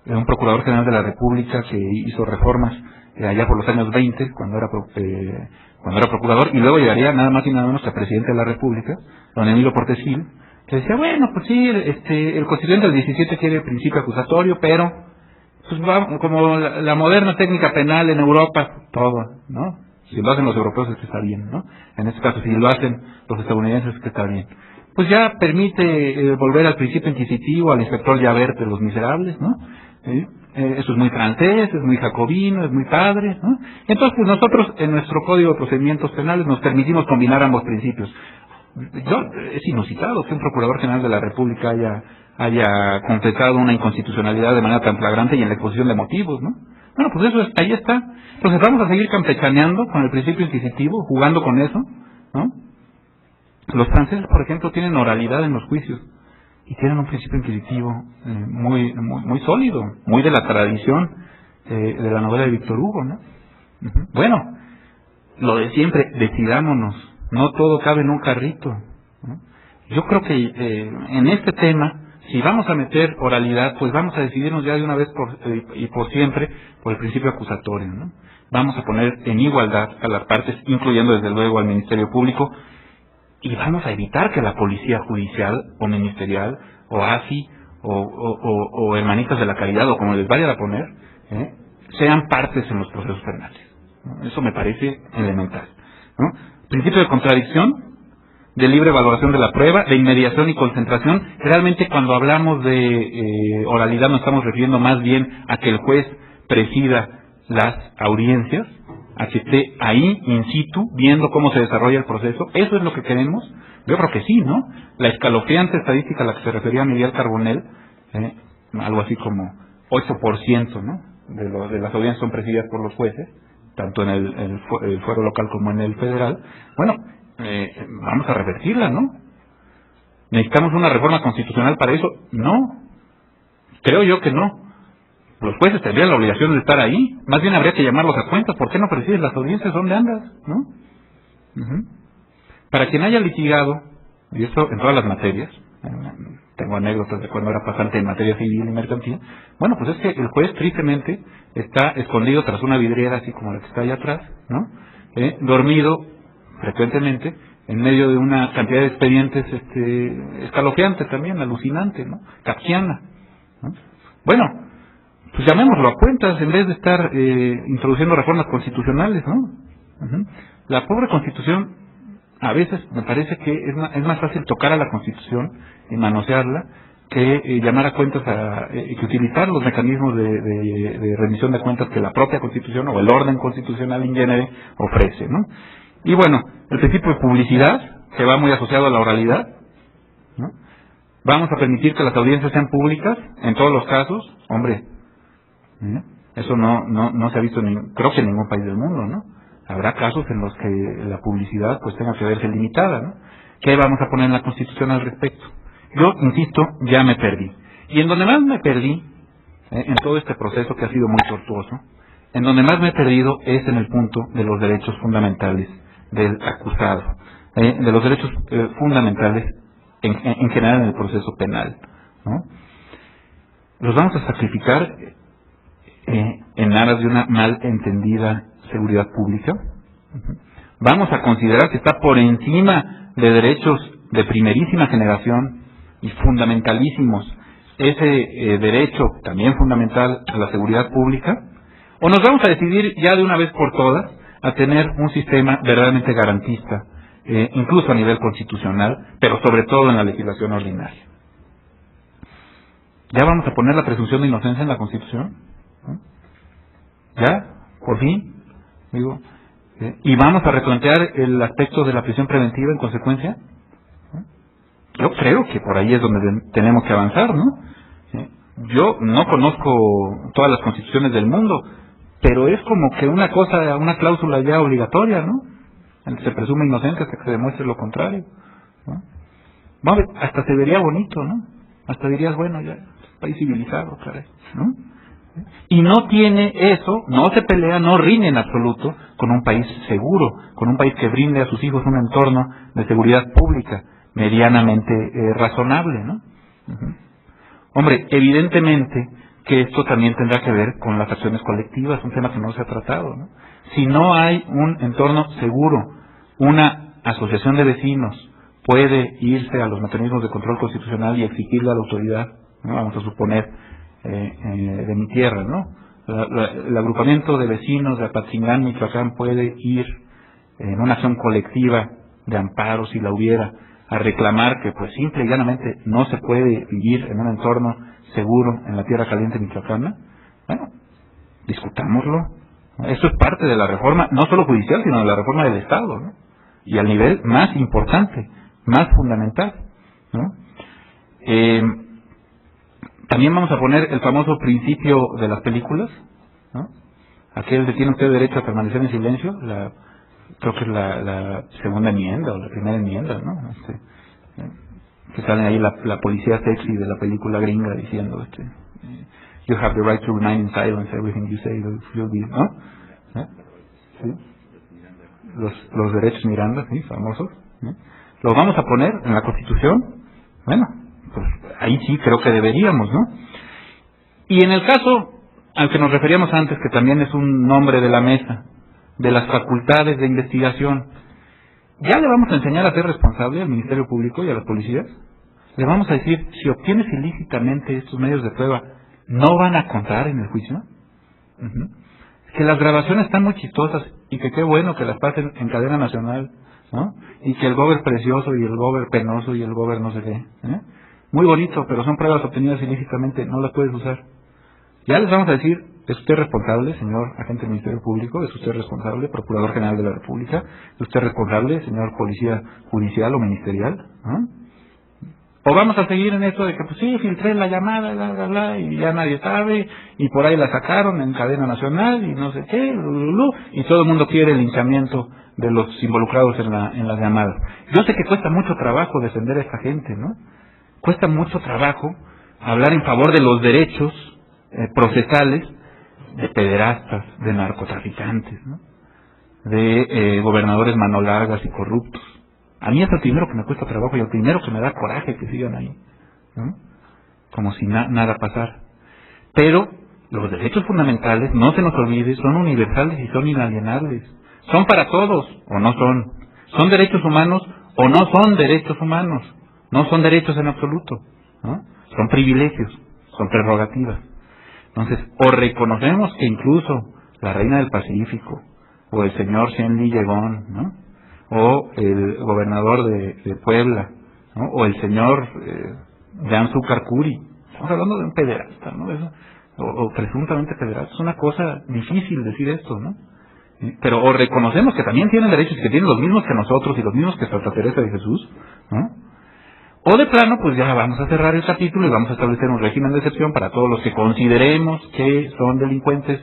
un procurador general de la República que hizo reformas allá por los años 20, cuando era procurador, y luego llegaría nada más y nada menos que presidente de la República, don Emilio Portes Gil, que decía, bueno, pues sí, el constituyente del 17 quiere principio acusatorio, pero pues como la moderna técnica penal en Europa, todo, ¿no? Si lo hacen los europeos es que está bien, ¿no? En este caso, si lo hacen los estadounidenses es que está bien. Pues ya permite volver al principio inquisitivo, al inspector Javert de los miserables, ¿no? Eso es muy francés, es muy jacobino, es muy padre, ¿no? Entonces, pues nosotros en nuestro Código de Procedimientos Penales nos permitimos combinar ambos principios. Es inusitado que un Procurador General de la República haya confesado una inconstitucionalidad de manera tan flagrante y en la exposición de motivos, ¿no? Bueno, pues eso ahí está. Entonces vamos a seguir campechaneando con el principio inquisitivo, jugando con eso, ¿no? Los franceses, por ejemplo, tienen oralidad en los juicios y tienen un principio inquisitivo muy sólido, muy de la tradición de la novela de Víctor Hugo, ¿no? Bueno, lo de siempre, decidámonos, no todo cabe en un carrito, ¿no? Yo creo que en este tema, si vamos a meter oralidad, pues vamos a decidirnos ya de una vez y por siempre por el principio acusatorio, ¿no? Vamos a poner en igualdad a las partes, incluyendo desde luego al Ministerio Público, y vamos a evitar que la Policía Judicial o Ministerial o AFI o Hermanitas de la Caridad o como les vayan a poner, sean partes en los procesos penales, ¿no? Eso me parece elemental, ¿no? Principio de contradicción, de libre valoración de la prueba, de inmediación y concentración. Realmente cuando hablamos de oralidad nos estamos refiriendo más bien a que el juez presida las audiencias, a que esté ahí in situ viendo cómo se desarrolla el proceso. ¿Eso es lo que queremos? Yo creo que sí, ¿no? La escalofriante estadística a la que se refería Miguel Carbonell, algo así como 8%, ¿no? de las audiencias son presididas por los jueces, tanto en el fuero local como en el federal. Bueno, vamos a revertirla, ¿no? ¿Necesitamos una reforma constitucional para eso? No, creo yo que no. Los jueces tendrían la obligación de estar ahí, más bien habría que llamarlos a cuentas. ¿Por qué no presides las audiencias? ¿Dónde andas? ¿No? Para quien haya litigado, y esto en todas las materias, tengo anécdotas de cuando era pasante en materia civil y mercantil, bueno, pues es que el juez tristemente está escondido tras una vidriera así como la que está allá atrás, ¿no? Dormido frecuentemente en medio de una cantidad de expedientes escalofriante también, alucinante, ¿no? Kafkiana, ¿no? Bueno, pues llamémoslo a cuentas en vez de estar introduciendo reformas constitucionales, ¿no? La pobre Constitución, a veces me parece que es más fácil tocar a la Constitución y manosearla que llamar a cuentas que utilizar los mecanismos de rendición de cuentas que la propia Constitución o el orden constitucional in genere ofrece, ¿no? Y bueno, el principio de publicidad, que va muy asociado a la oralidad, ¿no? Vamos a permitir que las audiencias sean públicas en todos los casos. Hombre, eso no se ha visto creo que en ningún país del mundo, ¿no? Habrá casos en los que la publicidad pues tenga que verse limitada, ¿no? ¿Qué vamos a poner en la Constitución al respecto? Yo, insisto, ya me perdí. Y en donde más me perdí, en todo este proceso que ha sido muy tortuoso, en donde más me he perdido es en el punto de los derechos fundamentales del acusado, de los derechos fundamentales en general en el proceso penal, ¿no? Los vamos a sacrificar en aras de una mal entendida seguridad pública. Vamos a considerar que está por encima de derechos de primerísima generación y fundamentalísimos ese derecho también fundamental a la seguridad pública, o nos vamos a decidir ya de una vez por todas a tener un sistema verdaderamente garantista, incluso a nivel constitucional, pero sobre todo en la legislación ordinaria. ¿Ya vamos a poner la presunción de inocencia en la Constitución? ¿No? ¿Ya? ¿Por fin? Digo, ¿y vamos a replantear el aspecto de la prisión preventiva en consecuencia? Yo creo que por ahí es donde tenemos que avanzar, ¿no? Yo no conozco todas las constituciones del mundo, pero es como que una cosa, una cláusula ya obligatoria, ¿no? Se presume inocente hasta que se demuestre lo contrario, ¿no? Bueno, hasta se vería bonito, ¿no? Hasta dirías, bueno, ya, país civilizado, caray, ¿no? Y no tiene eso, no se pelea, no rinde en absoluto con un país seguro, con un país que brinde a sus hijos un entorno de seguridad pública medianamente razonable, ¿no? Hombre, evidentemente que esto también tendrá que ver con las acciones colectivas, un tema que no se ha tratado, ¿no? Si no hay un entorno seguro, una asociación de vecinos puede irse a los mecanismos de control constitucional y exigirle a la autoridad, ¿no? Vamos a suponer, de mi tierra, ¿no? El agrupamiento de vecinos de Apatzingán, Michoacán, puede ir en una acción colectiva de amparo, si la hubiera, a reclamar que pues simple y llanamente no se puede vivir en un entorno seguro en la tierra caliente michoacana. Bueno, discutámoslo. Esto es parte de la reforma, no solo judicial, sino de la reforma del Estado, ¿no? Y al nivel más importante, más fundamental, ¿no? También vamos a poner el famoso principio de las películas, ¿no? Aquel de tiene usted derecho a permanecer en silencio, creo que es la segunda enmienda o la primera enmienda, ¿no? Que sale ahí la policía sexy de la película gringa diciendo you have the right to remain in silence, everything you say will be, ¿no? ¿Sí? Los derechos Miranda, sí, famosos, ¿no? Los vamos a poner en la Constitución. Bueno, pues ahí sí creo que deberíamos, ¿no? Y en el caso al que nos referíamos antes, que también es un nombre de la mesa, de las facultades de investigación, ¿ya le vamos a enseñar a ser responsable al Ministerio Público y a las policías? ¿Le vamos a decir, si obtienes ilícitamente estos medios de prueba, no van a contar en el juicio? Que las grabaciones están muy chistosas y que qué bueno que las pasen en cadena nacional, ¿no? Y que el gober precioso y el gober penoso y el gober no sé qué, muy bonito, pero son pruebas obtenidas ilícitamente, no las puedes usar. Ya les vamos a decir, ¿es usted responsable, señor agente del Ministerio Público? ¿Es usted responsable, Procurador General de la República? ¿Es usted responsable, señor Policía Judicial o Ministerial? ¿O vamos a seguir en esto de que, pues sí, filtré la llamada, bla, bla, bla, y ya nadie sabe, y por ahí la sacaron en cadena nacional, y no sé qué, y todo el mundo quiere el linchamiento de los involucrados en las llamadas? Yo sé que cuesta mucho trabajo defender a esta gente, ¿no? Cuesta mucho trabajo hablar en favor de los derechos procesales de pederastas, de narcotraficantes, ¿no? De gobernadores mano largas y corruptos. A mí es el primero que me cuesta trabajo y el primero que me da coraje que sigan ahí, ¿no? Como si nada pasara. Pero los derechos fundamentales, no se nos olvide, son universales y son inalienables. Son para todos o no son. Son derechos humanos o no son derechos humanos. No son derechos en absoluto, ¿no? Son privilegios, son prerrogativas. Entonces, o reconocemos que incluso la reina del Pacífico, o el señor Shenli Yegón, ¿no? O el gobernador de Puebla, ¿no? O el señor Jan Zucarcuri. Estamos hablando de un pederasta, ¿no? Eso, o presuntamente pederasta. Es una cosa difícil decir esto, ¿no? Pero o reconocemos que también tienen derechos y que tienen los mismos que nosotros y los mismos que Santa Teresa de Jesús, ¿no? O de plano, pues ya vamos a cerrar el capítulo y vamos a establecer un régimen de excepción para todos los que consideremos que son delincuentes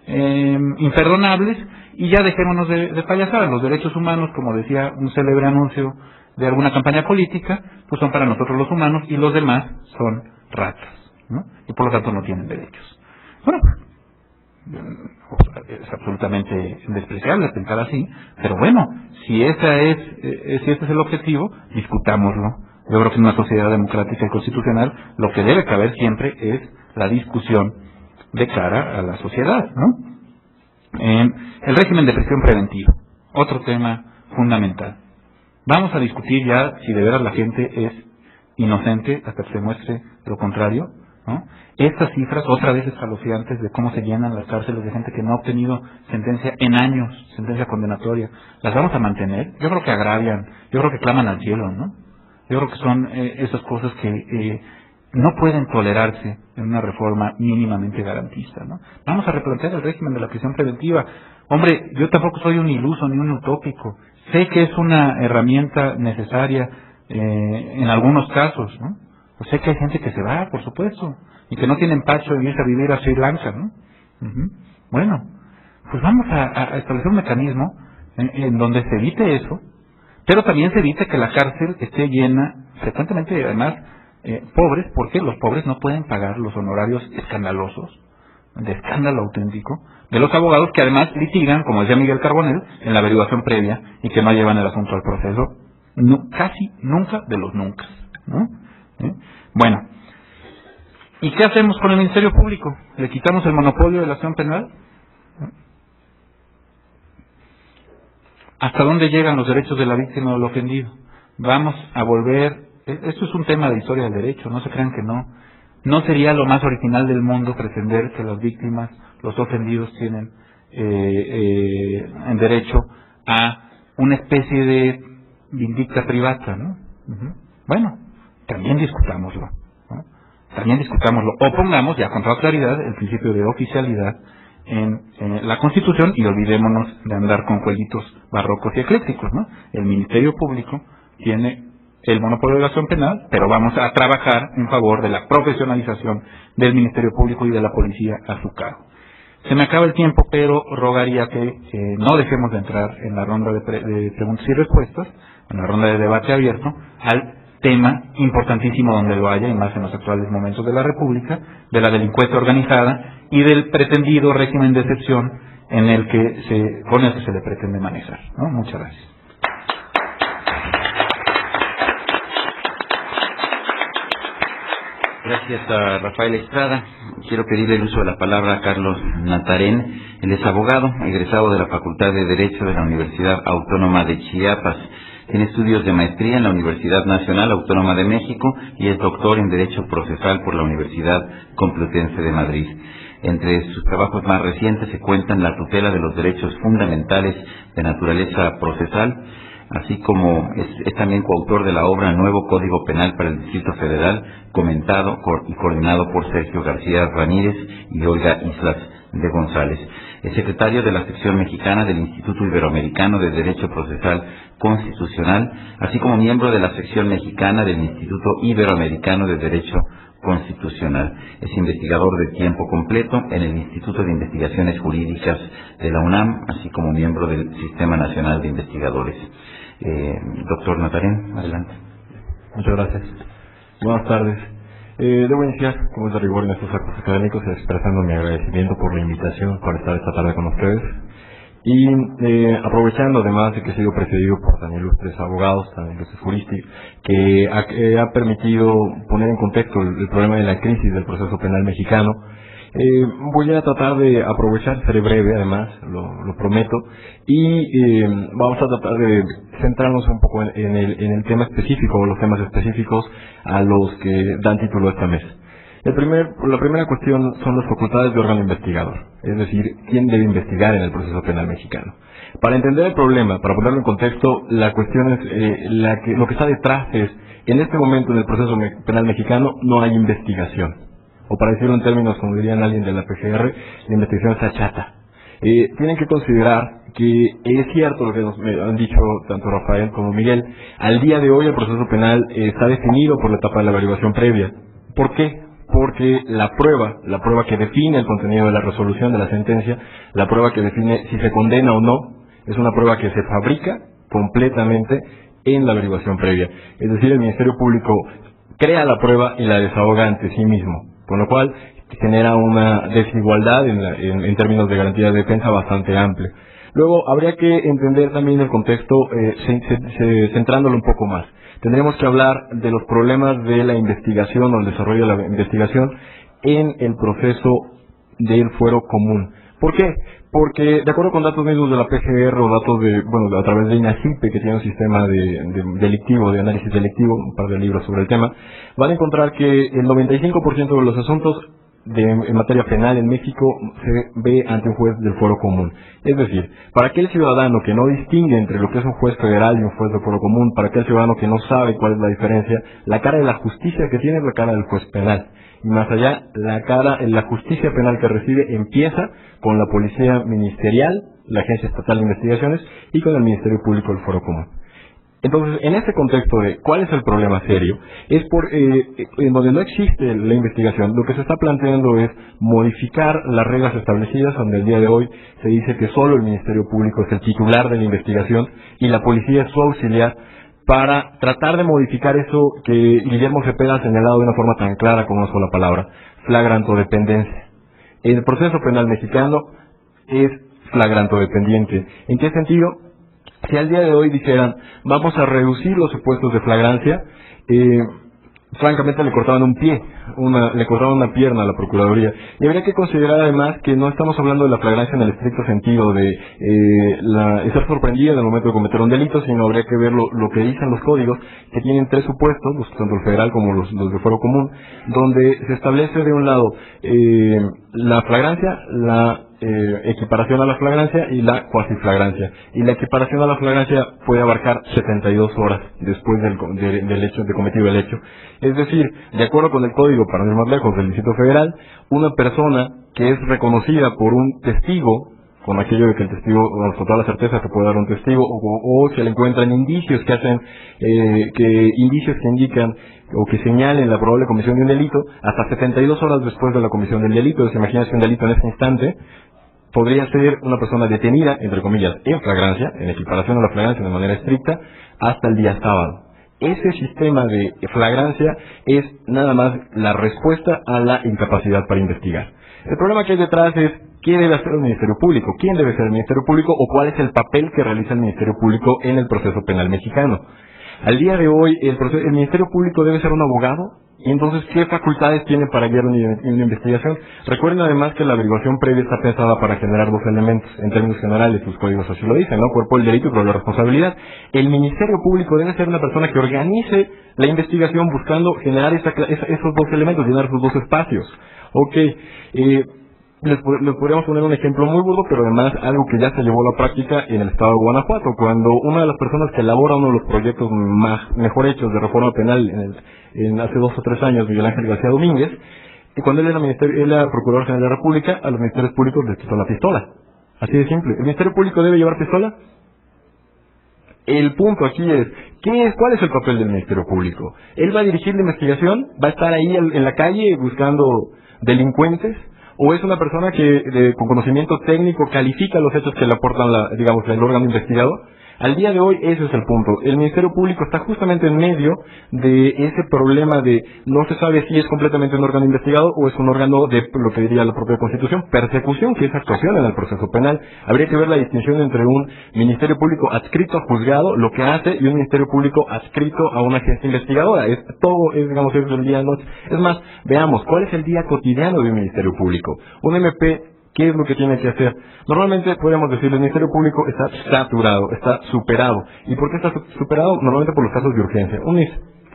imperdonables, y ya dejémonos de payasadas. Los derechos humanos, como decía un célebre anuncio de alguna campaña política, pues son para nosotros los humanos y los demás son ratas, ¿no? Y por lo tanto no tienen derechos. Bueno, es absolutamente despreciable pensar así, pero bueno, si ese es el objetivo, discutámoslo. Yo creo que en una sociedad democrática y constitucional lo que debe caber siempre es la discusión de cara a la sociedad, ¿no? El régimen de prisión preventiva, otro tema fundamental. Vamos a discutir ya si de veras la gente es inocente hasta que se muestre lo contrario, ¿no? Estas cifras, otra vez escalofriantes, de cómo se llenan las cárceles de gente que no ha obtenido sentencia en años, sentencia condenatoria, ¿las vamos a mantener? Yo creo que agravian, yo creo que claman al cielo, ¿no? Yo creo que son esas cosas que no pueden tolerarse en una reforma mínimamente garantista, ¿no? Vamos a replantear el régimen de la prisión preventiva. Hombre, yo tampoco soy un iluso ni un utópico. Sé que es una herramienta necesaria en algunos casos, ¿no? Pues sé que hay gente que se va, por supuesto, y que no tiene empacho en irse a vivir a Sri Lanka, ¿no? Bueno, pues vamos a establecer un mecanismo en donde se evite eso, pero también se evite que la cárcel esté llena, frecuentemente además, pobres, porque los pobres no pueden pagar los honorarios escandalosos, de escándalo auténtico, de los abogados que además litigan, como decía Miguel Carbonell, en la averiguación previa y que no llevan el asunto al proceso, casi nunca de los nunca, ¿no? Bueno, ¿y qué hacemos con el Ministerio Público? ¿Le quitamos el monopolio de la acción penal? ¿Hasta dónde llegan los derechos de la víctima o del ofendido? Vamos a volver... Esto es un tema de historia del derecho, no se crean que no. No sería lo más original del mundo pretender que las víctimas, los ofendidos, tienen en derecho a una especie de vindicta privata, ¿no? Bueno, también discutámoslo, ¿no? También discutámoslo. O pongamos ya con toda claridad el principio de oficialidad en la Constitución y olvidémonos de andar con jueguitos barrocos y eclécticos, ¿no? El Ministerio Público tiene el monopolio de la acción penal, pero vamos a trabajar en favor de la profesionalización del Ministerio Público y de la policía a su cargo. Se me acaba el tiempo, pero rogaría que no dejemos de entrar en la ronda de preguntas y respuestas, en la ronda de debate abierto, al tema importantísimo donde lo haya, y más en los actuales momentos de la República, de la delincuencia organizada y del pretendido régimen de excepción con el que se le pretende manejar, ¿no? Muchas gracias. Gracias a Rafael Estrada. Quiero pedirle el uso de la palabra a Carlos Natarén. Él es abogado, egresado de la Facultad de Derecho de la Universidad Autónoma de Chiapas. Tiene estudios de maestría en la Universidad Nacional Autónoma de México y es doctor en Derecho Procesal por la Universidad Complutense de Madrid. Entre sus trabajos más recientes se cuentan la tutela de los derechos fundamentales de naturaleza procesal, así como es también coautor de la obra Nuevo Código Penal para el Distrito Federal, comentado y coordinado por Sergio García Ramírez y Olga Islas de González. Es secretario de la sección mexicana del Instituto Iberoamericano de Derecho Procesal Constitucional, así como miembro de la sección mexicana del Instituto Iberoamericano de Derecho Constitucional. Es investigador de tiempo completo en el Instituto de Investigaciones Jurídicas de la UNAM, así como miembro del Sistema Nacional de Investigadores. Doctor Natarén, adelante. Muchas gracias. Buenas tardes. Debo iniciar, como es de rigor en estos actos académicos, expresando mi agradecimiento por la invitación para estar esta tarde con ustedes y aprovechando además de que he sido precedido por tan ilustres abogados, tan ilustres juristas, que ha permitido poner en contexto el problema de la crisis del proceso penal mexicano. Voy a tratar de aprovechar, seré breve además, lo prometo, y vamos a tratar de centrarnos un poco en el tema específico, o los temas específicos a los que dan título a esta mesa. La primera cuestión son las facultades de órgano investigador, es decir, quién debe investigar en el proceso penal mexicano. Para entender el problema, para ponerlo en contexto, la cuestión es, lo que está detrás es, en este momento en el proceso penal mexicano no hay investigación. O para decirlo en términos, como dirían alguien de la PGR, la investigación está chata. Tienen que considerar que es cierto lo que nos han dicho tanto Rafael como Miguel. Al día de hoy el proceso penal está definido por la etapa de la averiguación previa. ¿Por qué? porque la prueba que define el contenido de la resolución de la sentencia, la prueba que define si se condena o no, es una prueba que se fabrica completamente en la averiguación previa. Es decir, el Ministerio Público crea la prueba y la desahoga ante sí mismo, con lo cual genera una desigualdad en términos de garantía de defensa bastante amplia. Luego, habría que entender también el contexto, centrándolo un poco más. Tendremos que hablar de los problemas de la investigación o el desarrollo de la investigación en el proceso del fuero común. ¿Por qué? Porque, de acuerdo con datos mismos de la PGR o datos a través de INACIPE, que tiene un sistema de análisis delictivo, un par de libros sobre el tema, van a encontrar que el 95% de los asuntos en materia penal en México se ve ante un juez del fuero común. Es decir, para aquel ciudadano que no distingue entre lo que es un juez federal y un juez del fuero común, para aquel ciudadano que no sabe cuál es la diferencia, la cara de la justicia que tiene es la cara del juez penal. Y más allá, la justicia penal que recibe empieza con la policía ministerial, la Agencia Estatal de Investigaciones y con el Ministerio Público del Fuero Común. Entonces, en este contexto de cuál es el problema serio, es en donde no existe la investigación, lo que se está planteando es modificar las reglas establecidas, donde el día de hoy se dice que solo el Ministerio Público es el titular de la investigación y la policía es su auxiliar, para tratar de modificar eso que Guillermo Cepeda ha señalado de una forma tan clara como una sola palabra: flagrantodependencia. El proceso penal mexicano es flagrantodependiente. ¿En qué sentido? Si al día de hoy dijeran, vamos a reducir los supuestos de flagrancia, francamente le cortaban un pie, le cortaban una pierna a la Procuraduría. Y habría que considerar además que no estamos hablando de la flagrancia en el estricto sentido de estar sorprendida en el momento de cometer un delito, sino habría que ver lo que dicen los códigos, que tienen tres supuestos, tanto el federal como los de fuero común, donde se establece de un lado la flagrancia, la equiparación a la flagrancia y la cuasiflagrancia. Y la equiparación a la flagrancia puede abarcar 72 horas después del hecho, de cometido el hecho. Es decir, de acuerdo con el código, para no ir más lejos, del Distrito Federal, una persona que es reconocida por un testigo, con aquello de que el testigo, con toda la certeza que puede dar un testigo, o se le encuentran indicios que hacen, indicios que indican o que señalen la probable comisión de un delito, hasta 72 horas después de la comisión del delito. Entonces, imagínense un delito en ese instante, podría ser una persona detenida, entre comillas, en flagrancia, en equiparación a la flagrancia de manera estricta, hasta el día sábado. Ese sistema de flagrancia es nada más la respuesta a la incapacidad para investigar. El problema que hay detrás es ¿qué debe hacer el Ministerio Público? ¿Quién debe ser el Ministerio Público? ¿O cuál es el papel que realiza el Ministerio Público en el proceso penal mexicano? Al día de hoy, el Ministerio Público debe ser un abogado. Y entonces, ¿qué facultades tiene para guiar una investigación? Recuerden además que la averiguación previa está pensada para generar dos elementos. En términos generales, sus códigos así lo dicen, ¿no? Cuerpo del delito y probable responsabilidad. El Ministerio Público debe ser una persona que organice la investigación buscando generar esos dos elementos, llenar esos dos espacios. Ok, les podríamos poner un ejemplo muy burdo, pero además algo que ya se llevó a la práctica en el estado de Guanajuato, cuando una de las personas que elabora uno de los proyectos mejor hechos de reforma penal en hace 2 o 3 años, Miguel Ángel García Domínguez, y cuando él era Procurador General de la República, a los ministerios públicos les quitó la pistola. Así de simple. ¿El Ministerio Público debe llevar pistola? El punto aquí es, ¿cuál es el papel del Ministerio Público? ¿Él va a dirigir la investigación? ¿Va a estar ahí en la calle buscando delincuentes? ¿O es una persona que con conocimiento técnico califica los hechos que le aportan el órgano investigador? Al día de hoy ese es el punto. El Ministerio Público está justamente en medio de ese problema de no se sabe si es completamente un órgano investigado o es un órgano de lo que diría la propia Constitución, persecución, que es actuación en el proceso penal. Habría que ver la distinción entre un Ministerio Público adscrito a juzgado, lo que hace, y un Ministerio Público adscrito a una agencia investigadora. Es el día de noche. Es más, veamos, ¿cuál es el día cotidiano de un Ministerio Público? Un MP, ¿qué es lo que tiene que hacer? Normalmente podríamos decir el Ministerio Público está saturado, está superado. ¿Y por qué está superado? Normalmente por los casos de urgencia.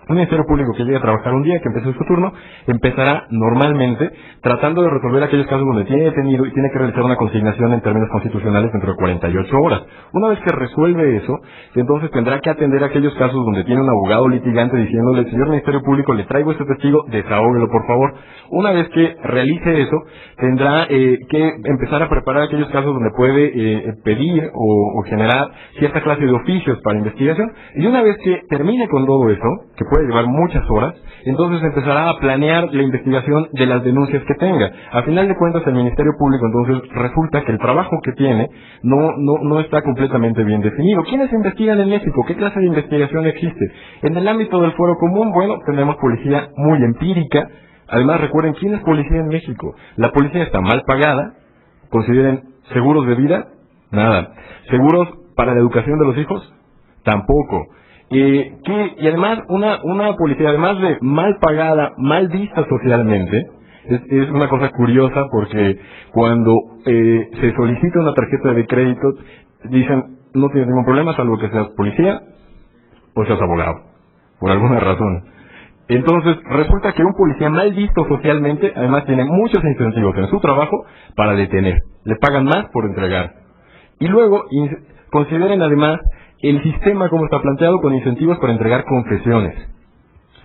Un Ministerio Público que llegue a trabajar un día, que empiece su turno, empezará normalmente tratando de resolver aquellos casos donde tiene detenido y tiene que realizar una consignación en términos constitucionales dentro de 48 horas. Una vez que resuelve eso, entonces tendrá que atender aquellos casos donde tiene un abogado litigante diciéndole, señor Ministerio Público, le traigo este testigo, desahóguelo por favor. Una vez que realice eso, tendrá que empezar a preparar aquellos casos donde puede pedir o generar cierta clase de oficios para investigación. Y una vez que termine con todo eso, que puede puede llevar muchas horas, entonces empezará a planear la investigación de las denuncias que tenga. A final de cuentas, el Ministerio Público entonces resulta que el trabajo que tiene no está completamente bien definido. ¿Quiénes investigan en México? ¿Qué clase de investigación existe? En el ámbito del fuero común, bueno, tenemos policía muy empírica. Además, recuerden, ¿quién es policía en México? La policía está mal pagada. ¿Consideren seguros de vida? Nada. ¿Seguros para la educación de los hijos? Tampoco. Y además, una policía, además de mal pagada, mal vista socialmente, es una cosa curiosa porque cuando se solicita una tarjeta de crédito, dicen, no tienes ningún problema salvo que seas policía o seas abogado, por alguna razón. Entonces, resulta que un policía mal visto socialmente, además tiene muchos incentivos en su trabajo para detener. Le pagan más por entregar. Y luego, consideren además el sistema como está planteado con incentivos para entregar confesiones.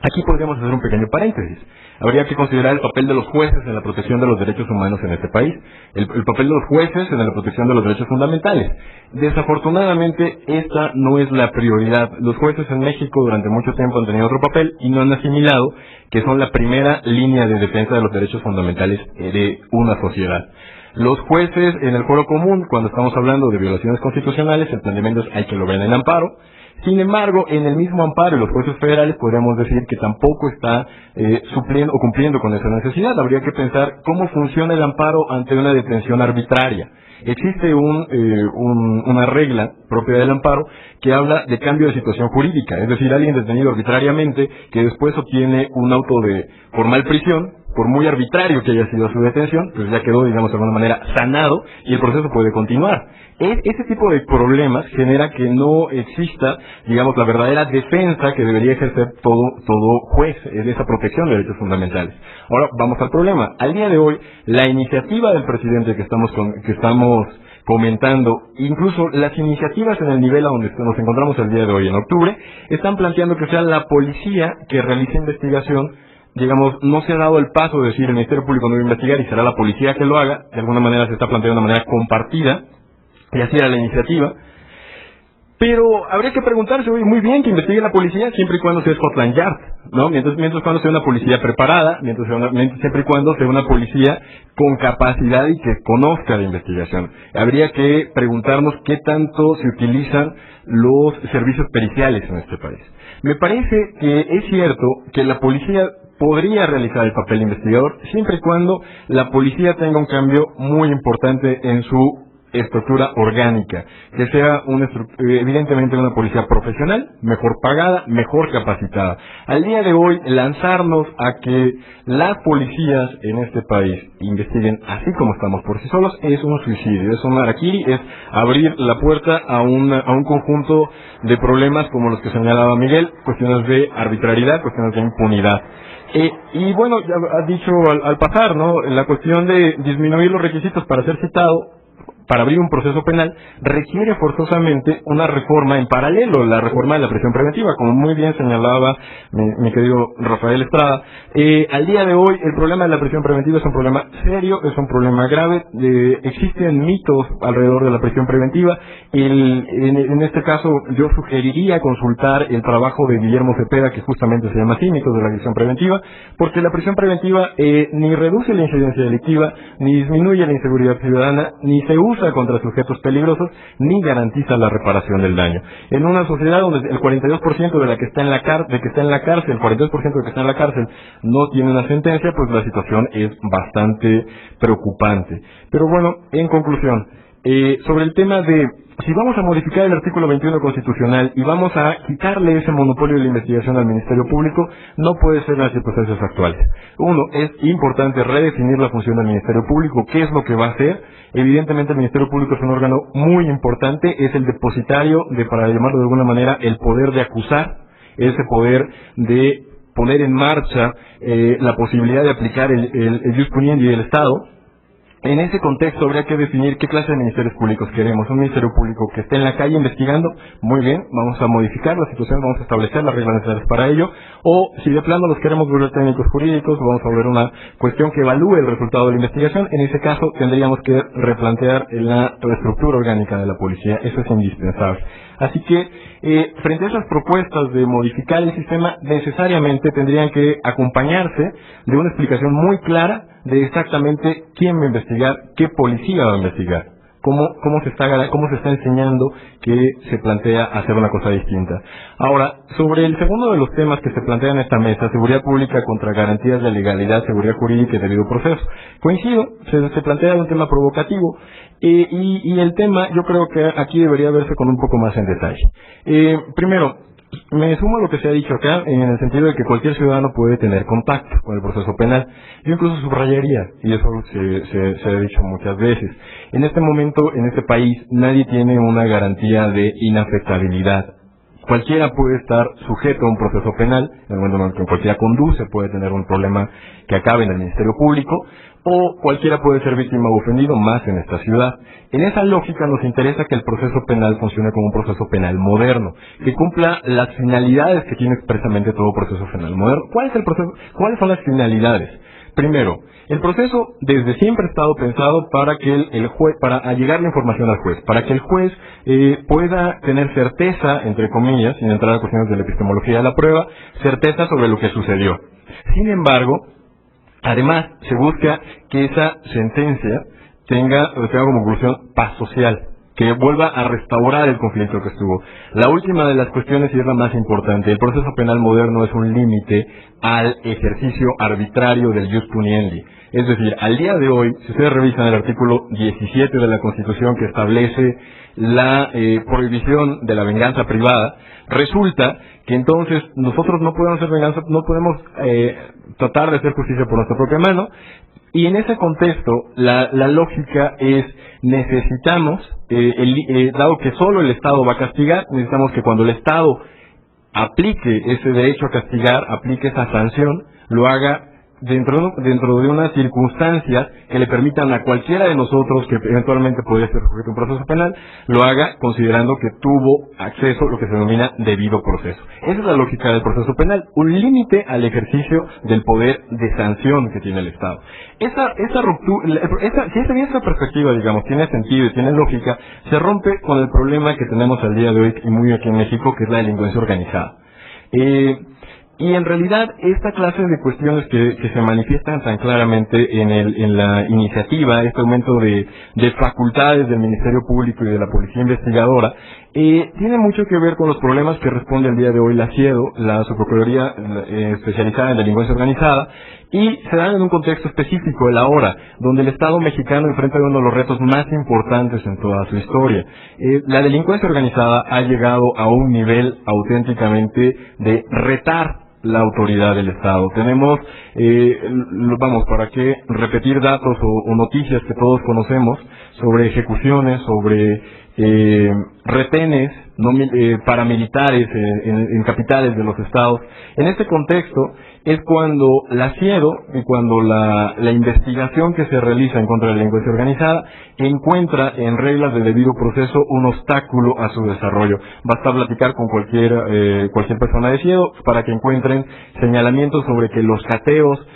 Aquí podríamos hacer un pequeño paréntesis. Habría que considerar el papel de los jueces en la protección de los derechos humanos en este país, el papel de los jueces en la protección de los derechos fundamentales. Desafortunadamente, esta no es la prioridad. Los jueces en México durante mucho tiempo han tenido otro papel y no han asimilado que son la primera línea de defensa de los derechos fundamentales de una sociedad. Los jueces en el foro común, cuando estamos hablando de violaciones constitucionales, el planteamiento es hay que lo vean en amparo. Sin embargo, en el mismo amparo, los jueces federales podríamos decir que tampoco está supliendo o cumpliendo con esa necesidad. Habría que pensar cómo funciona el amparo ante una detención arbitraria. Existe una regla propia del amparo que habla de cambio de situación jurídica, es decir, alguien detenido arbitrariamente que después obtiene un auto de formal prisión, por muy arbitrario que haya sido su detención, pues ya quedó, digamos, de alguna manera sanado y el proceso puede continuar. Ese tipo de problemas genera que no exista, digamos, la verdadera defensa que debería ejercer todo juez de esa protección de derechos fundamentales. Ahora, vamos al problema. Al día de hoy, la iniciativa del presidente que estamos comentando, incluso las iniciativas en el nivel a donde nos encontramos el día de hoy, en octubre, están planteando que sea la policía que realice investigación. Digamos, no se ha dado el paso de decir el Ministerio Público no va a investigar y será la policía que lo haga. De alguna manera se está planteando de una manera compartida, y así era la iniciativa. Pero habría que preguntarse, oye, muy bien que investigue la policía siempre y cuando sea Scotland Yard, ¿no? Mientras cuando sea una policía preparada, siempre y cuando sea una policía con capacidad y que conozca de investigación. Habría que preguntarnos qué tanto se utilizan los servicios periciales en este país. Me parece que es cierto que la policía podría realizar el papel investigador siempre y cuando la policía tenga un cambio muy importante en su estructura orgánica, que sea evidentemente una policía profesional, mejor pagada, mejor capacitada. Al día de hoy, lanzarnos a que las policías en este país investiguen así como estamos por sí solos es un suicidio, es un harakiri, es abrir la puerta a un conjunto de problemas como los que señalaba Miguel, cuestiones de arbitrariedad, cuestiones de impunidad. Y bueno, ya has dicho al pasar, ¿no? La cuestión de disminuir los requisitos para ser citado, para abrir un proceso penal, requiere forzosamente una reforma en paralelo, la reforma de la prisión preventiva, como muy bien señalaba mi querido Rafael Estrada. Al día de hoy, el problema de la prisión preventiva es un problema serio, es un problema grave. Existen mitos alrededor de la prisión preventiva. En este caso, yo sugeriría consultar el trabajo de Guillermo Cepeda, que justamente se llama así, mitos de la prisión preventiva, porque la prisión preventiva ni reduce la incidencia delictiva, ni disminuye la inseguridad ciudadana, ni se usa contra sujetos peligrosos, ni garantiza la reparación del daño. En una sociedad donde el 42% de la que está en la cárcel, el 42% de que está en la cárcel no tiene una sentencia, pues la situación es bastante preocupante. Pero bueno, en conclusión, sobre el tema de si vamos a modificar el artículo 21 constitucional y vamos a quitarle ese monopolio de la investigación al Ministerio Público, no puede ser en las circunstancias actuales. Uno, es importante redefinir la función del Ministerio Público, qué es lo que va a hacer. Evidentemente el Ministerio Público es un órgano muy importante, es el depositario de, para llamarlo de alguna manera, el poder de acusar, ese poder de poner en marcha la posibilidad de aplicar el jus puniendi del Estado. En ese contexto habría que definir qué clase de ministerios públicos queremos. Un ministerio público que esté en la calle investigando, muy bien, vamos a modificar la situación, vamos a establecer las reglas necesarias para ello, o si de plano los queremos volver técnicos jurídicos, vamos a volver una cuestión que evalúe el resultado de la investigación. En ese caso tendríamos que replantear la estructura orgánica de la policía, eso es indispensable. Así que, frente a esas propuestas de modificar el sistema, necesariamente tendrían que acompañarse de una explicación muy clara de exactamente quién va a investigar, qué policía va a investigar, cómo se está enseñando que se plantea hacer una cosa distinta. Ahora, sobre el segundo de los temas que se plantean en esta mesa, seguridad pública contra garantías de legalidad, seguridad jurídica y debido proceso, coincido, se plantea un tema provocativo, y el tema yo creo que aquí debería verse con un poco más en detalle. Primero, me sumo a lo que se ha dicho acá, en el sentido de que cualquier ciudadano puede tener contacto con el proceso penal. Yo incluso subrayaría, y eso se ha dicho muchas veces, en este momento, en este país, nadie tiene una garantía de inafectabilidad. Cualquiera puede estar sujeto a un proceso penal, en el momento en que cualquiera conduce puede tener un problema que acabe en el Ministerio Público, o cualquiera puede ser víctima o ofendido, más en esta ciudad. En esa lógica nos interesa que el proceso penal funcione como un proceso penal moderno, que cumpla las finalidades que tiene expresamente todo proceso penal moderno. ¿Cuáles son las finalidades? Primero, el proceso desde siempre ha estado pensado para que el juez, para allegar la información al juez, para que el juez pueda tener certeza, entre comillas, sin entrar a cuestiones de la epistemología de la prueba, certeza sobre lo que sucedió. Sin embargo, además, se busca que esa sentencia tenga como conclusión paz social, que vuelva a restaurar el conflicto que estuvo. La última de las cuestiones, y es la más importante, el proceso penal moderno es un límite al ejercicio arbitrario del jus puniendi. Es decir, al día de hoy, si ustedes revisan el artículo 17 de la Constitución que establece la prohibición de la venganza privada, resulta que entonces nosotros no podemos hacer venganza, no podemos tratar de hacer justicia por nuestra propia mano, y en ese contexto la lógica es necesitamos, dado que solo el Estado va a castigar, necesitamos que cuando el Estado aplique ese derecho a castigar, aplique esa sanción, lo haga dentro de unas circunstancias que le permitan a cualquiera de nosotros que eventualmente podría ser sujeto a un proceso penal, lo haga considerando que tuvo acceso a lo que se denomina debido proceso. Esa es la lógica del proceso penal, un límite al ejercicio del poder de sanción que tiene el Estado. Esa ruptura, si esa perspectiva, digamos, tiene sentido y tiene lógica, se rompe con el problema que tenemos al día de hoy, y muy aquí en México, que es la delincuencia organizada. Y en realidad esta clase de cuestiones que se manifiestan tan claramente en la iniciativa, este aumento de facultades del Ministerio Público y de la Policía Investigadora, tiene mucho que ver con los problemas que responde al día de hoy la CIEDO, la Subprocuraduría especializada en delincuencia organizada, y se dan en un contexto específico, el ahora, donde el Estado mexicano enfrenta uno de los retos más importantes en toda su historia. La delincuencia organizada ha llegado a un nivel auténticamente de retar la autoridad del Estado. Tenemos, para qué repetir datos o noticias que todos conocemos sobre ejecuciones, sobre retenes paramilitares en capitales de los estados. En este contexto es cuando la CIEDO y cuando la investigación que se realiza en contra de la delincuencia organizada encuentra en reglas de debido proceso un obstáculo a su desarrollo. Basta platicar con cualquier persona de CIEDO para que encuentren señalamientos sobre que los cateos